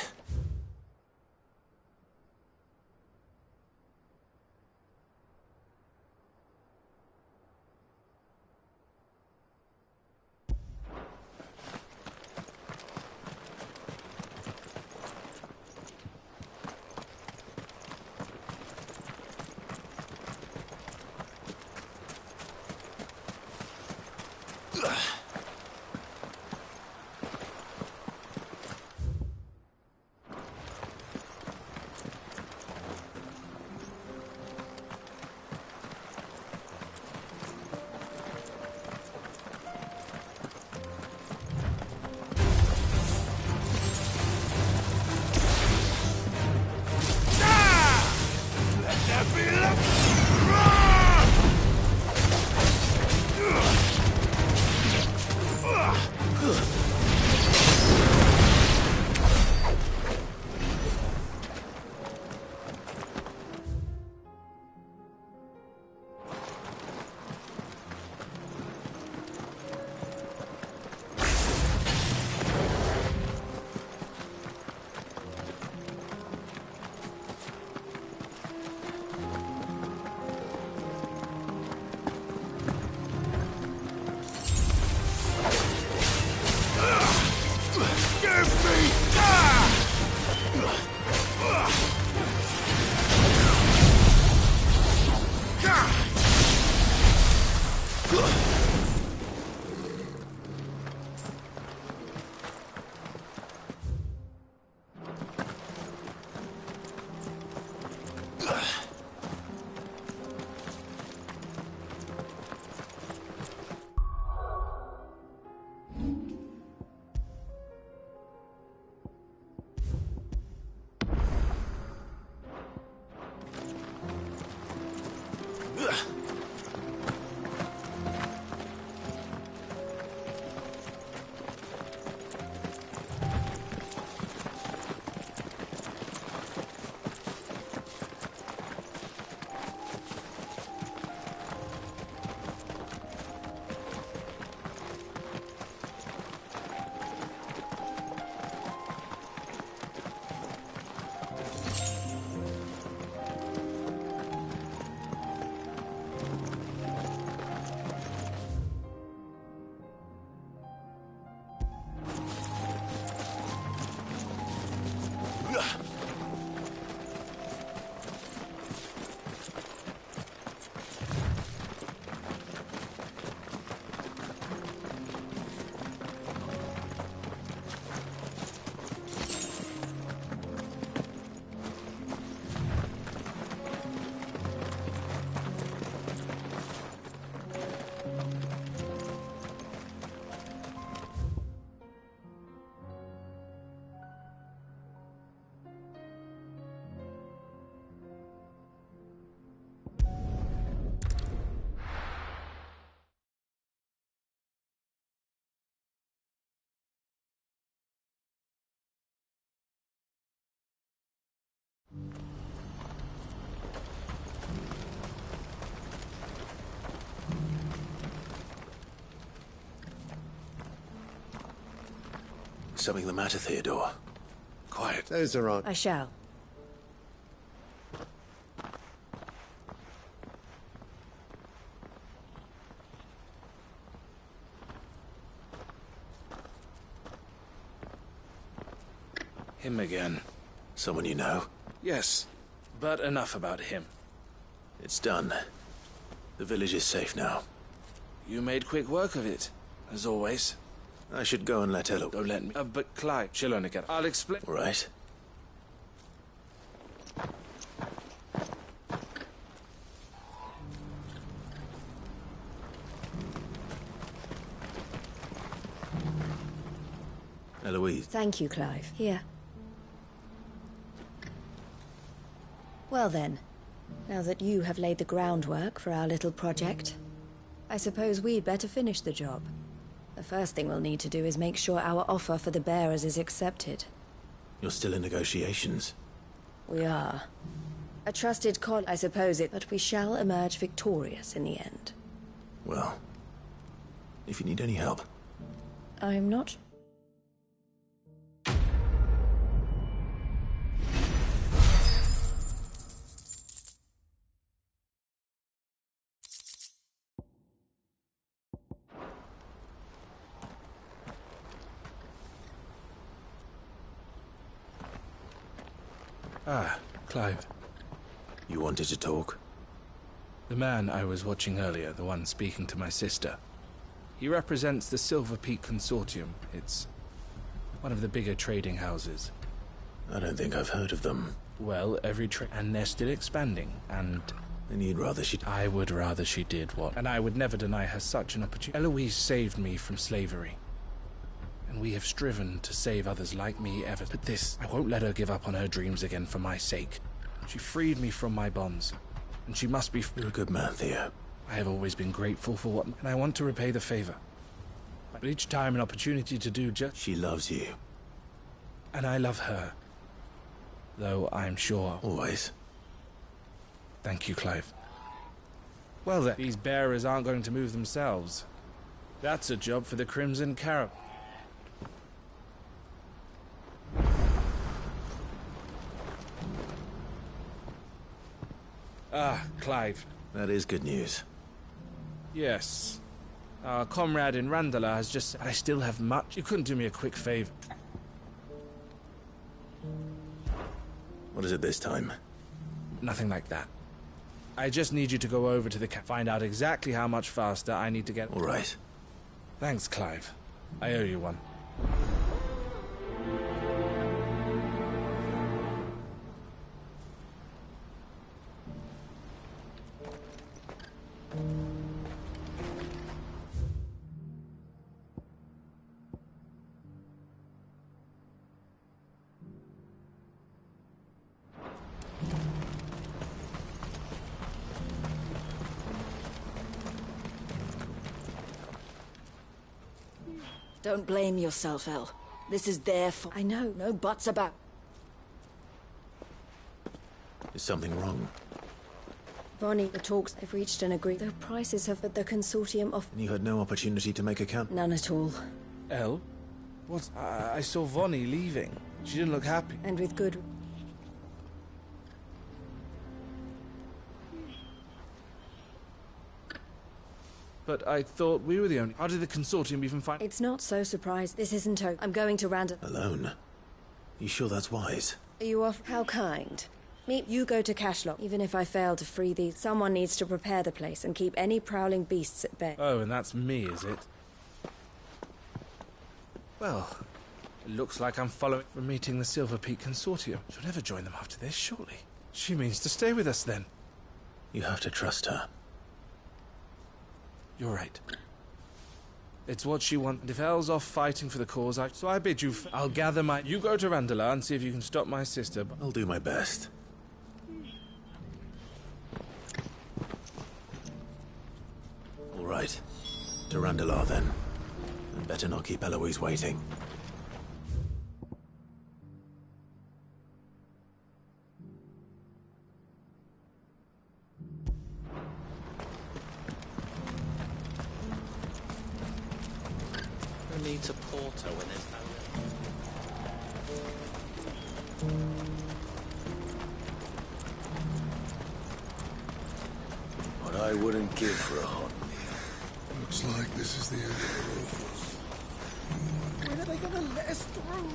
Something the matter, Theodore? Quiet. Those are on. I shall. Him again. Someone you know? Yes, but enough about him. It's done. The village is safe now. You made quick work of it, as always. I should go and let Ella... Don't let me... but Clive, she'll only get... I'll explain... All right. Eloise. Thank you, Clive. Here. Well then, now that you have laid the groundwork for our little project, I suppose we'd better finish the job. The first thing we'll need to do is make sure our offer for the bearers is accepted. You're still in negotiations? We are. A trusted I suppose it, but we shall emerge victorious in the end. Well, if you need any help. I'm not... Ah, Clive. You wanted to talk? The man I was watching earlier, the one speaking to my sister. He represents the Silver Peak Consortium. It's one of the bigger trading houses. I don't think I've heard of them. Well, and they're still expanding, and... Then you'd rather she... I would rather she did what... And I would never deny her such an opportunity. Eloise saved me from slavery. And we have striven to save others like me ever. But this, I won't let her give up on her dreams again for my sake. She freed me from my bonds, and she must be... You're a good man, Theo. I have always been grateful for what... And I want to repay the favor. But each time an opportunity to do just... She loves you. And I love her. Though I'm sure... Always. Thank you, Clive. Well then, these bearers aren't going to move themselves. That's a job for the Crimson Caravan. Ah, Clive. That is good news. Yes. Our comrade in Randala has just... I still have much... You couldn't do me a quick favor. What is it this time? Nothing like that. I just need you to go over to the find out exactly how much faster I need to get... All right. Thanks, Clive. I owe you one. Don't blame yourself, El. This is their fault. I know, no buts about. Is something wrong? Vonnie, the talks have reached an agreement. The prices have... the consortium of... And you had no opportunity to make a camp? None at all. El? What? I saw Vonnie leaving. She didn't look happy. And with good... But I thought we were the only... How did the consortium even find... It's not so surprised. This isn't I'm going to Randall. Alone? You sure that's wise? Are you off? How kind. You go to Cashlock. Even if I fail to free these, someone needs to prepare the place and keep any prowling beasts at bay. Oh, and that's me, is it? Well, it looks like I'm following from meeting the Silver Peak Consortium. She'll never join them after this, surely. She means to stay with us, then. You have to trust her. You're right. It's what she wants. And if Elle's off fighting for the cause, so I bid you... I'll gather my... You go to Randala and see if you can stop my sister. I'll do my best. All right. To Randala, then. And better not keep Eloise waiting. Who needs a porter when there's no... What I wouldn't give for a hot meal. Looks like this is the end of the Rufus. When are they gonna let us through?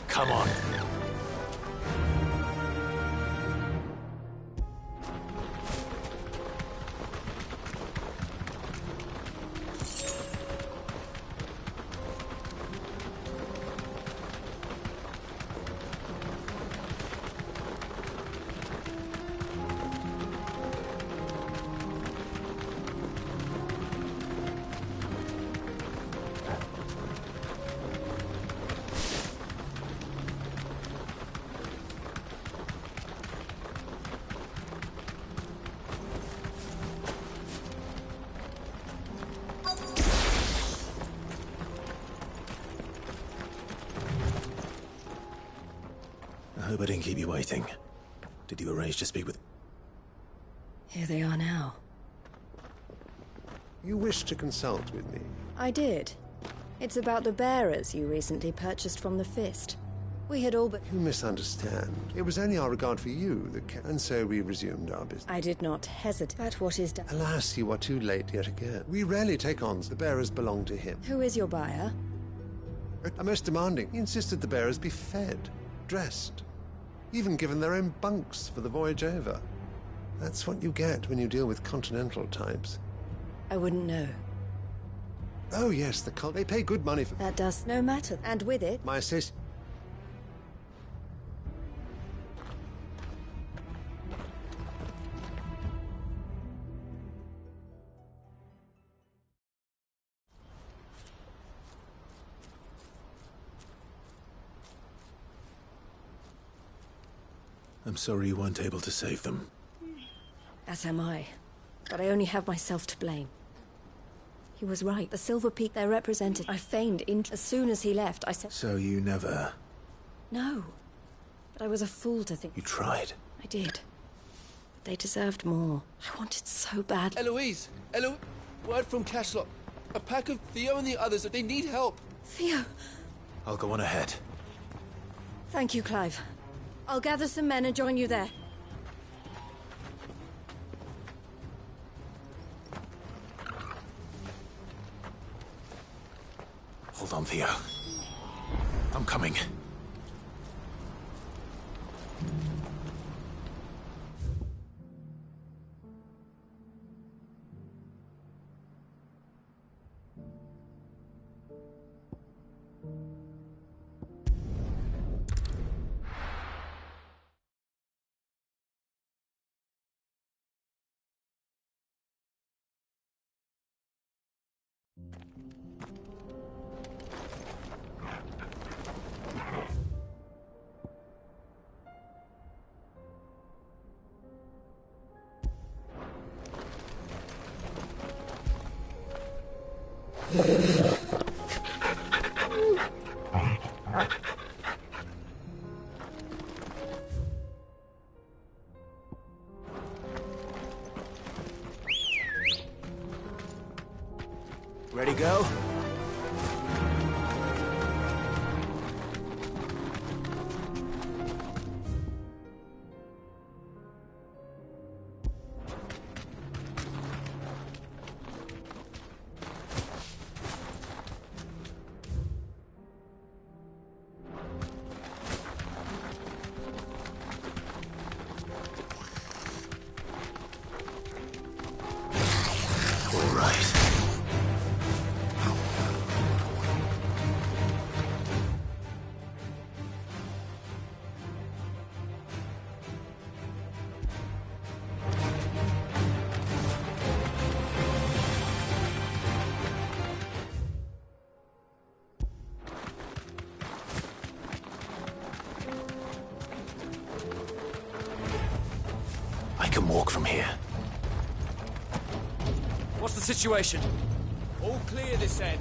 Come on. I hope I didn't keep you waiting. Did you arrange to speak with... Here they are now. You wish to consult with me? I did. It's about the bearers you recently purchased from the Fist. We had all but... You misunderstand. It was only our regard for you that and so we resumed our business. I did not hesitate. But what is done? Alas, you are too late yet again. We rarely take on. The bearers belong to him. Who is your buyer? A most demanding. He insisted the bearers be fed, dressed, even given their own bunks for the voyage over. That's what you get when you deal with continental types. I wouldn't know. Oh yes, they pay good money for... That does no matter. And with it... My sis... I'm sorry you weren't able to save them. As am I. But I only have myself to blame. He was right. The Silver Peak they're represented. I feigned as soon as he left, I said... So you never... No. But I was a fool to think... You tried. I did. But they deserved more. I wanted so badly. Eloise! Word from Cashlock. A pack of Theo and the others, they need help. Theo! I'll go on ahead. Thank you, Clive. I'll gather some men and join you there. Hold on, Theo. I'm coming. Ready, go? can walk from here. What's the situation? All clear this end.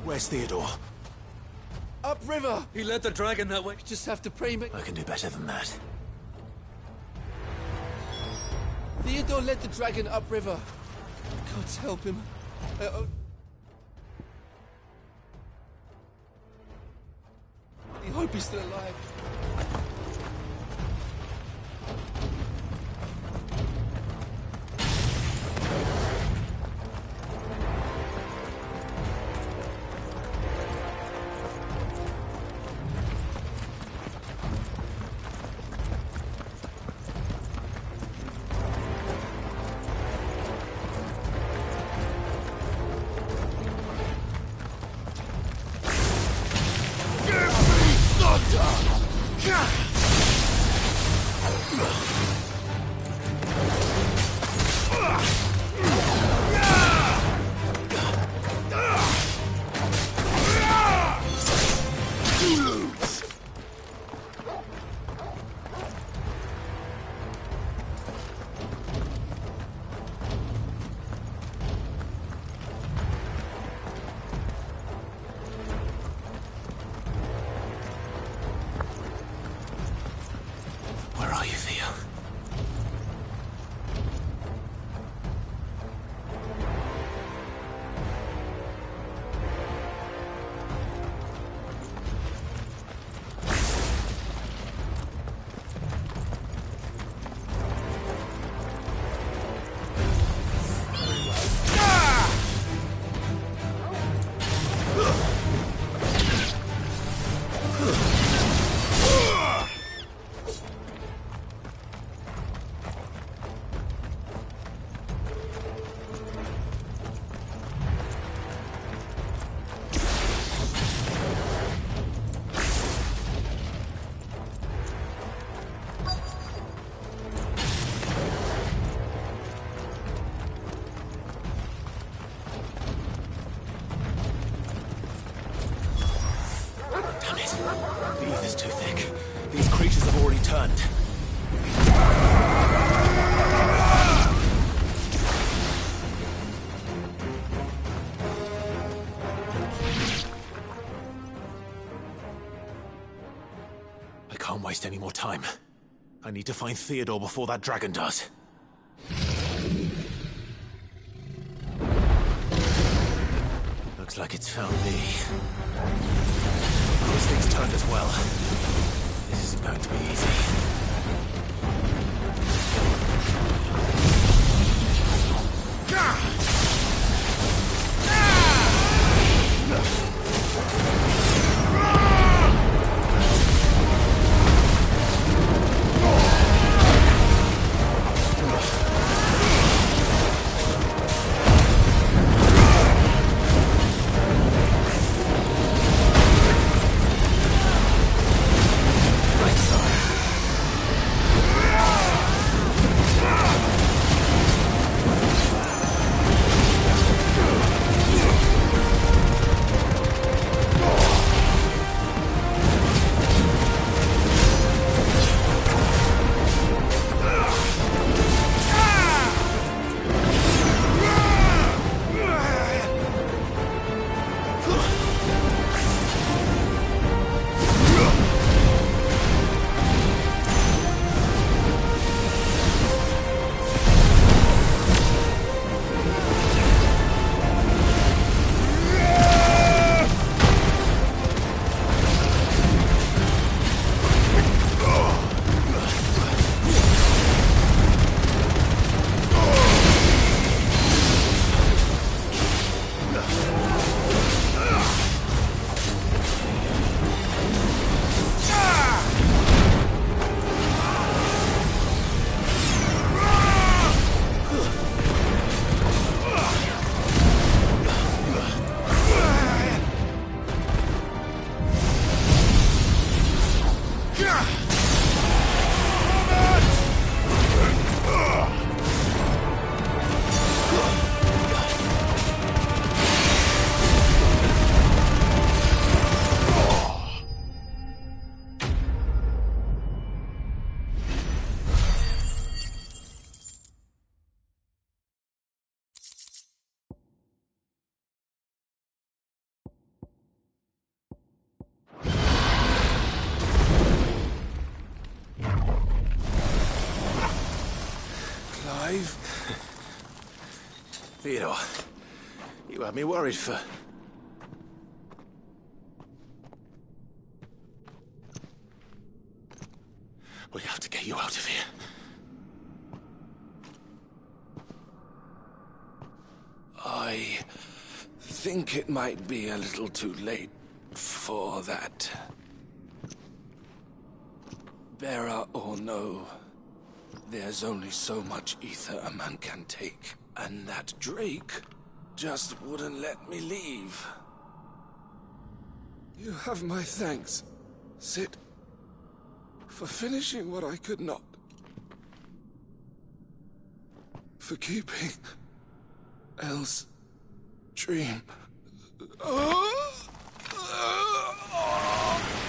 Where's Theodore? Upriver! He led the dragon that way. We just have to pray. I can do better than that. Theodore led the dragon upriver. God help him. I hope he's still alive. Where are you, Theo? The ether's too thick. These creatures have already turned. I can't waste any more time. I need to find Theodore before that dragon does. Looks like it's found me. This thing's turned as well. This isn't going to be easy. Clive? Theodore, you had me worried for... We have to get you out of here. I think it might be a little too late for that. Bearer or no, there's only so much ether a man can take, and that Drake just wouldn't let me leave. You have my thanks, Sid, for finishing what I could not. For keeping Elle's dream.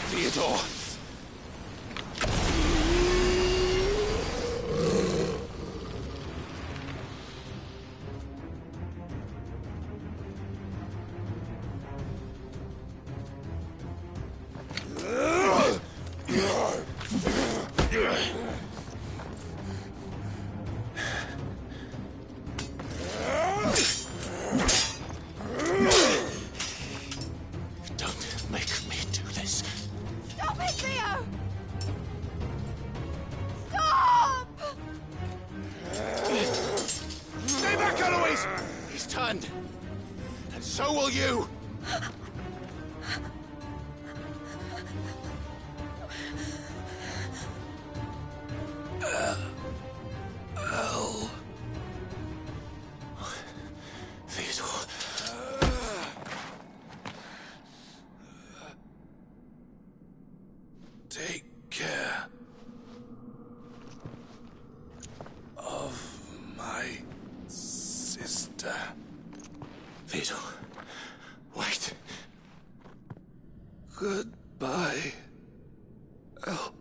Theodore! Don't make me do this. Stop it, Theo! Stop! Stay back, Eloise! He's turned. And so will you! Elle. Theodore. Take care of my sister. Theodore, wait. Goodbye, Elle.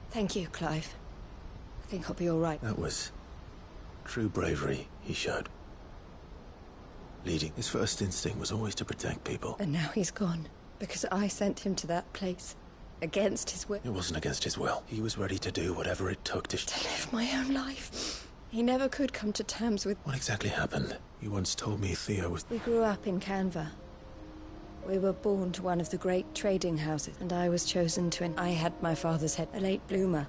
Thank you, Clive. I think I'll be all right. That was true bravery he showed. Leading. His first instinct was always to protect people. And now he's gone, because I sent him to that place. Against his will. It wasn't against his will. He was ready to do whatever it took to live my own life. He never could come to terms with... What exactly happened? You once told me Theo was... We grew up in Canva. We were born to one of the great trading houses, and I was chosen to... I had my father's head, a late bloomer.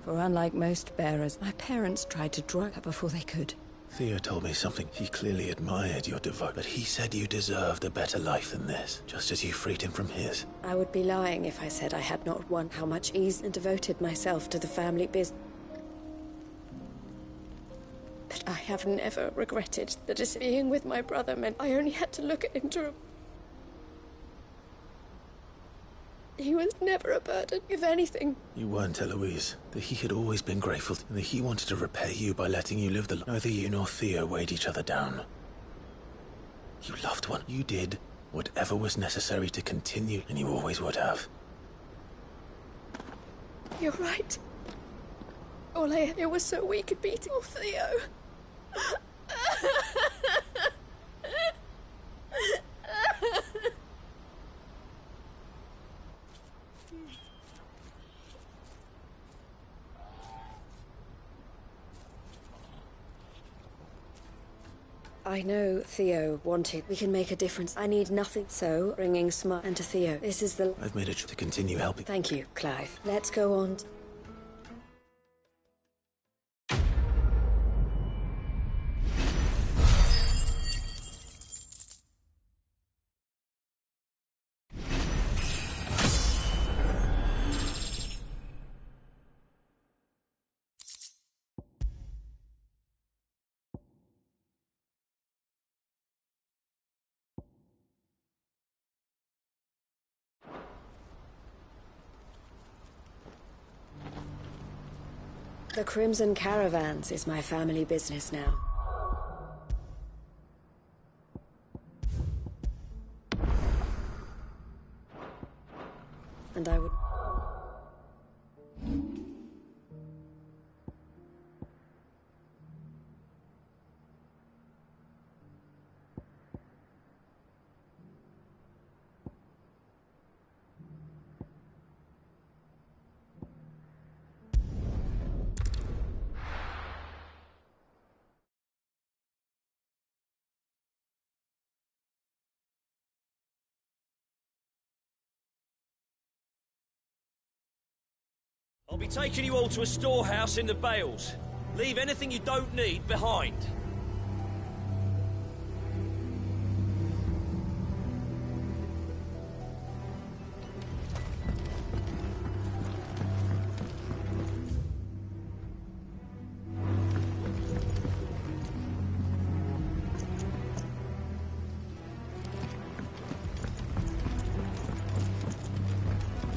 For unlike most bearers, my parents tried to drug her before they could. Theo told me something. He clearly admired your devotion, but he said you deserved a better life than this, just as you freed him from his. I would be lying if I said I had not won how much ease and devoted myself to the family business. But I have never regretted the decision. Being with my brother meant I only had to look at him to... He was never a burden, if anything. You weren't, Eloise. That he had always been grateful, and that he wanted to repay you by letting you live the life. Neither you nor Theo weighed each other down. You loved one. You did whatever was necessary to continue, and you always would have. You're right. All I ever was so weak at beating. Oh, Theo. I know Theo wanted. We can make a difference. I need nothing. So, bringing Smart and to Theo. This is the... I've made it to continue helping. Thank you, Clive. Let's go on. The Crimson Caravans is my family business now. And I would... I'll be taking you all to a storehouse in the Bales. Leave anything you don't need behind.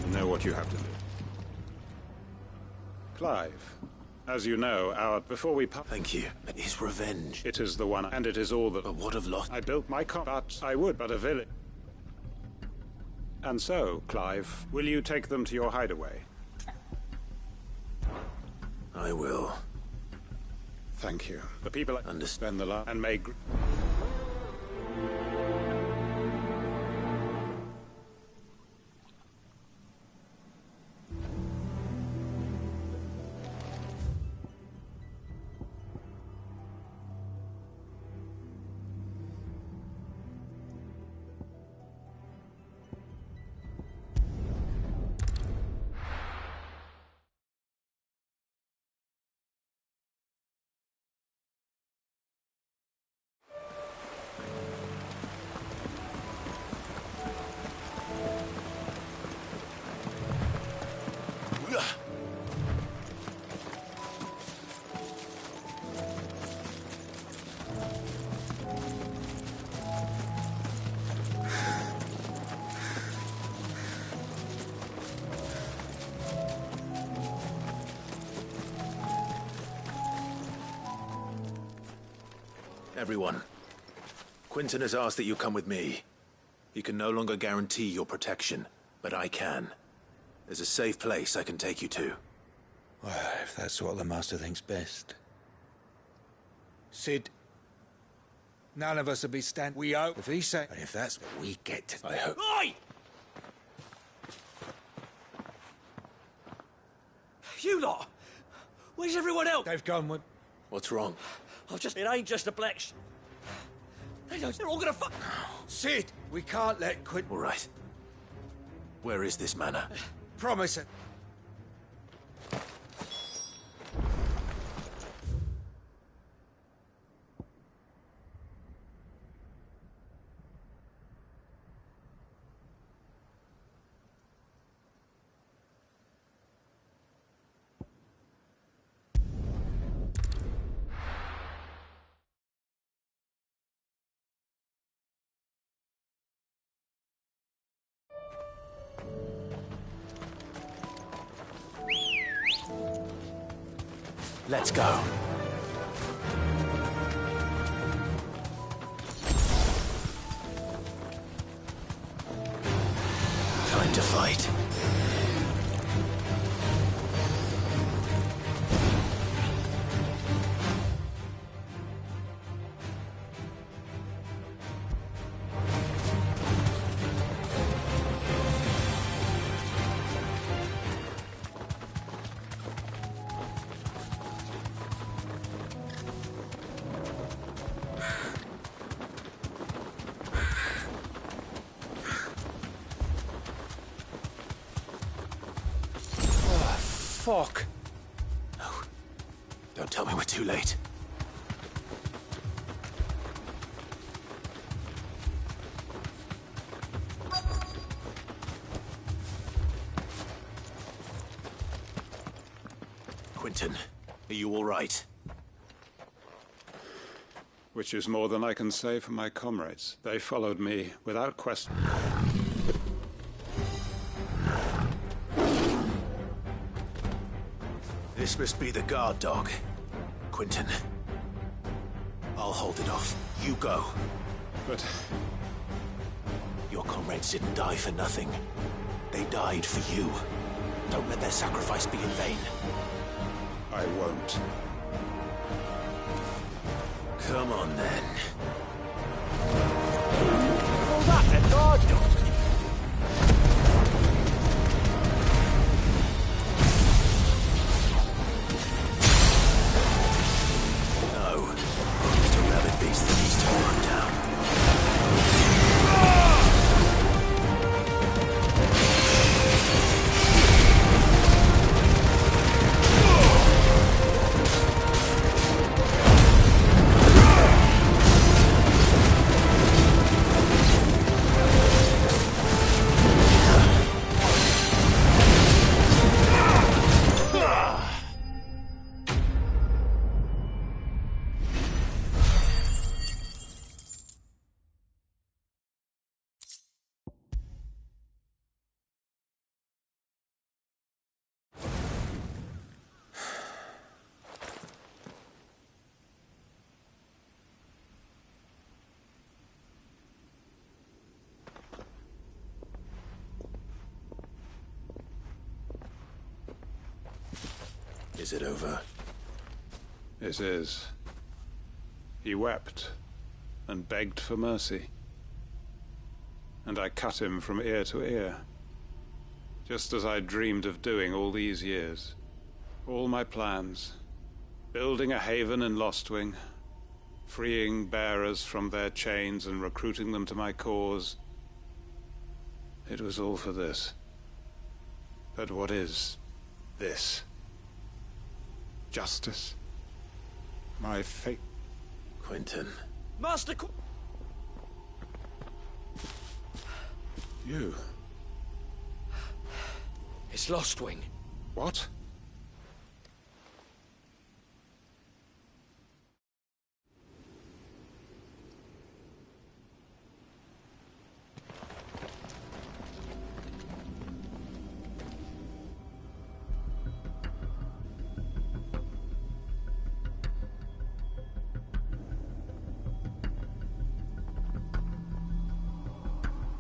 You know what you have to do. Clive, as you know, before we Thank you. His revenge. It is the one, and it is all that... But what of lost? I built my but I would, but a village. And so, Clive, will you take them to your hideaway? I will. Thank you. The people understand the law and may... Everyone, Quinton has asked that you come with me. He can no longer guarantee your protection, but I can. There's a safe place I can take you to. Well, if that's what the Master thinks best. Sid, none of us will be we owe. If he say, but if that's what we get to... I hope... Oi! You lot! Where's everyone else? They've gone with... What's wrong? It ain't just a black... They're all gonna fuck... Sid, we can't let Quint... All right. Where is this manor? Promise it. Let's go. Time to fight. Fuck. No. Don't tell me we're too late. Quinton, are you all right? Which is more than I can say for my comrades. They followed me without question. This must be the guard dog. Quentin. I'll hold it off. You go. But... Your comrades didn't die for nothing. They died for you. Don't let their sacrifice be in vain. I won't. Come on, then. Call that a guard dog? No. Just a rabid beast that needs to run down. Is it over? It is. He wept and begged for mercy. And I cut him from ear to ear. Just as I dreamed of doing all these years. All my plans. Building a haven in Lostwing. Freeing bearers from their chains and recruiting them to my cause. It was all for this. But what is this? Justice? My fate? Quentin. Master You? It's Lostwing. What?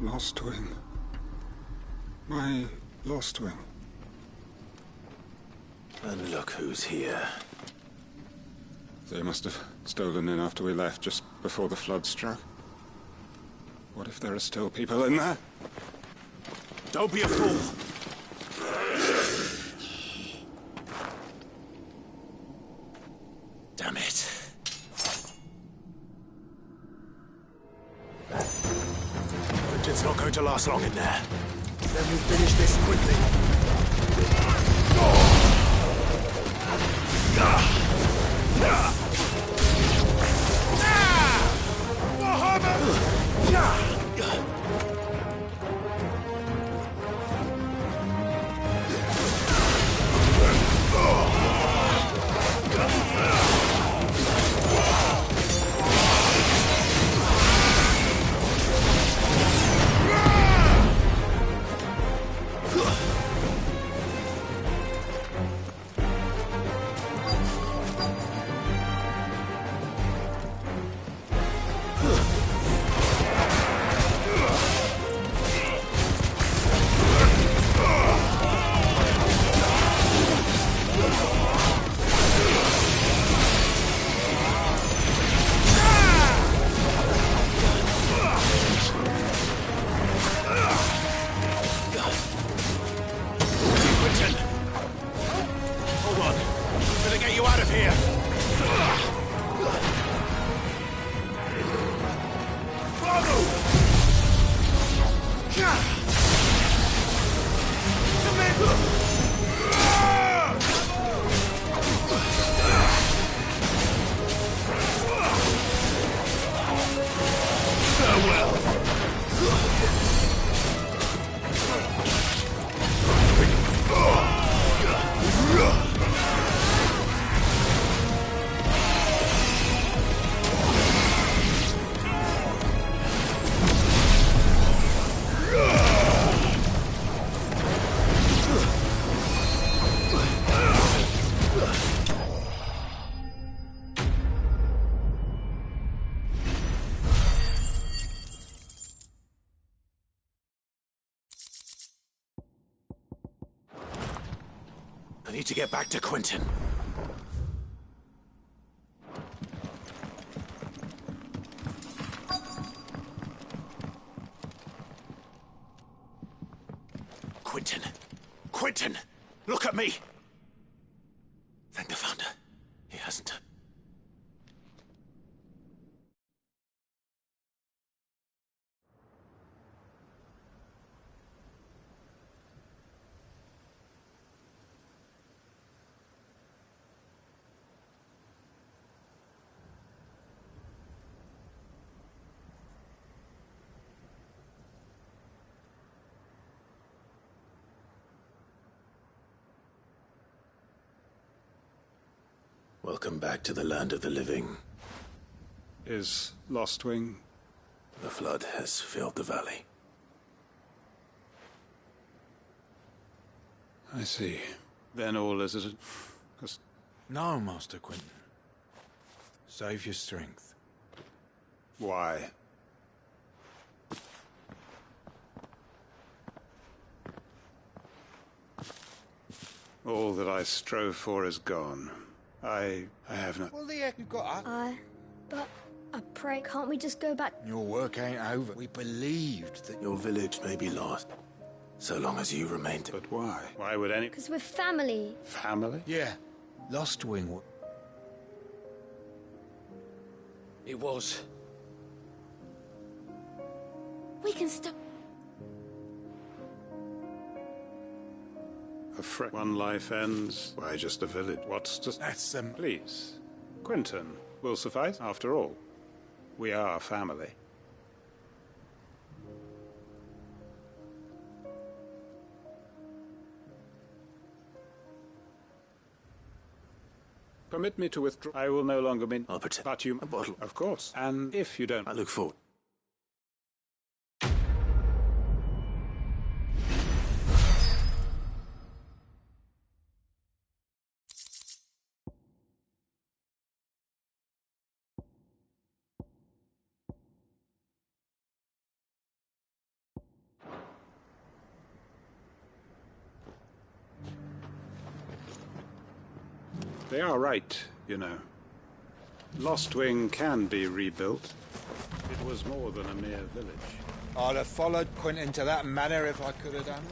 Lostwing. My Lostwing. And look who's here. They must have stolen in after we left, just before the flood struck. What if there are still people in there? Don't be a fool! Damn it. Quentin's not going to last long in there. Then we'll finish this quickly. need to get back to Quentin. Quentin! Quentin! Look at me! Thank the Founder. He hasn't. Welcome back to the land of the living. Is Lostwing? The flood has filled the valley. I see. Then all is as No, Master Quentin. Save your strength. Why? All that I strove for is gone. I have not. What the heck you got up? But I pray, can't we just go back? Your work ain't over. We believed that your village may be lost, so long as you remain. But why? Why would any? Because we're family. Family? Yeah. Lostwing. It was. We can stop. One life ends. Why just a village? What's just... That's, Please. Quentin will suffice, after all. We are family. Permit me to withdraw. I will no longer mean... I'll pretend. But you... A bottle. Of course. And if you don't... I look forward. They are right, you know. Lostwing can be rebuilt. It was more than a mere village. I'd have followed Quentin to that manor if I could have done.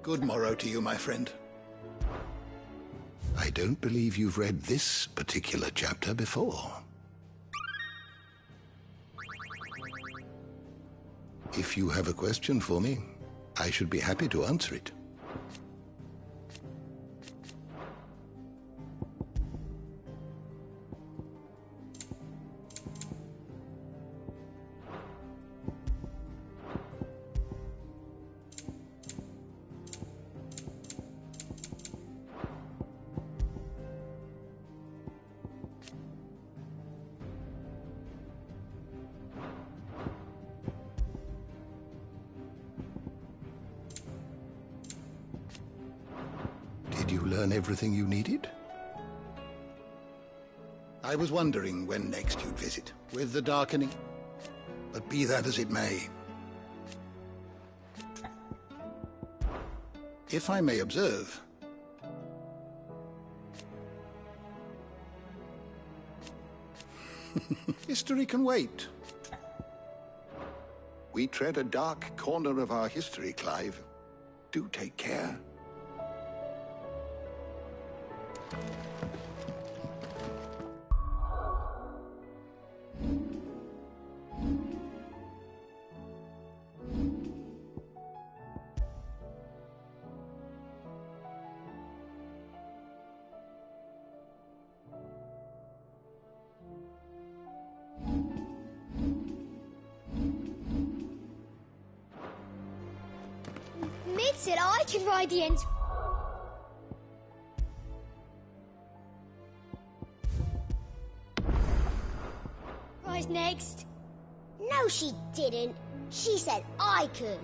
Good morrow to you, my friend. I don't believe you've read this particular chapter before. If you have a question for me, I should be happy to answer it. Did you learn everything you needed? I was wondering when next you'd visit. With the darkening, But be that as it may, if I may observe, history can wait. We tread a dark corner of our history, Clive. Do take care. Mid said I can ride the Enterprise. Next. No, she didn't. She said I could.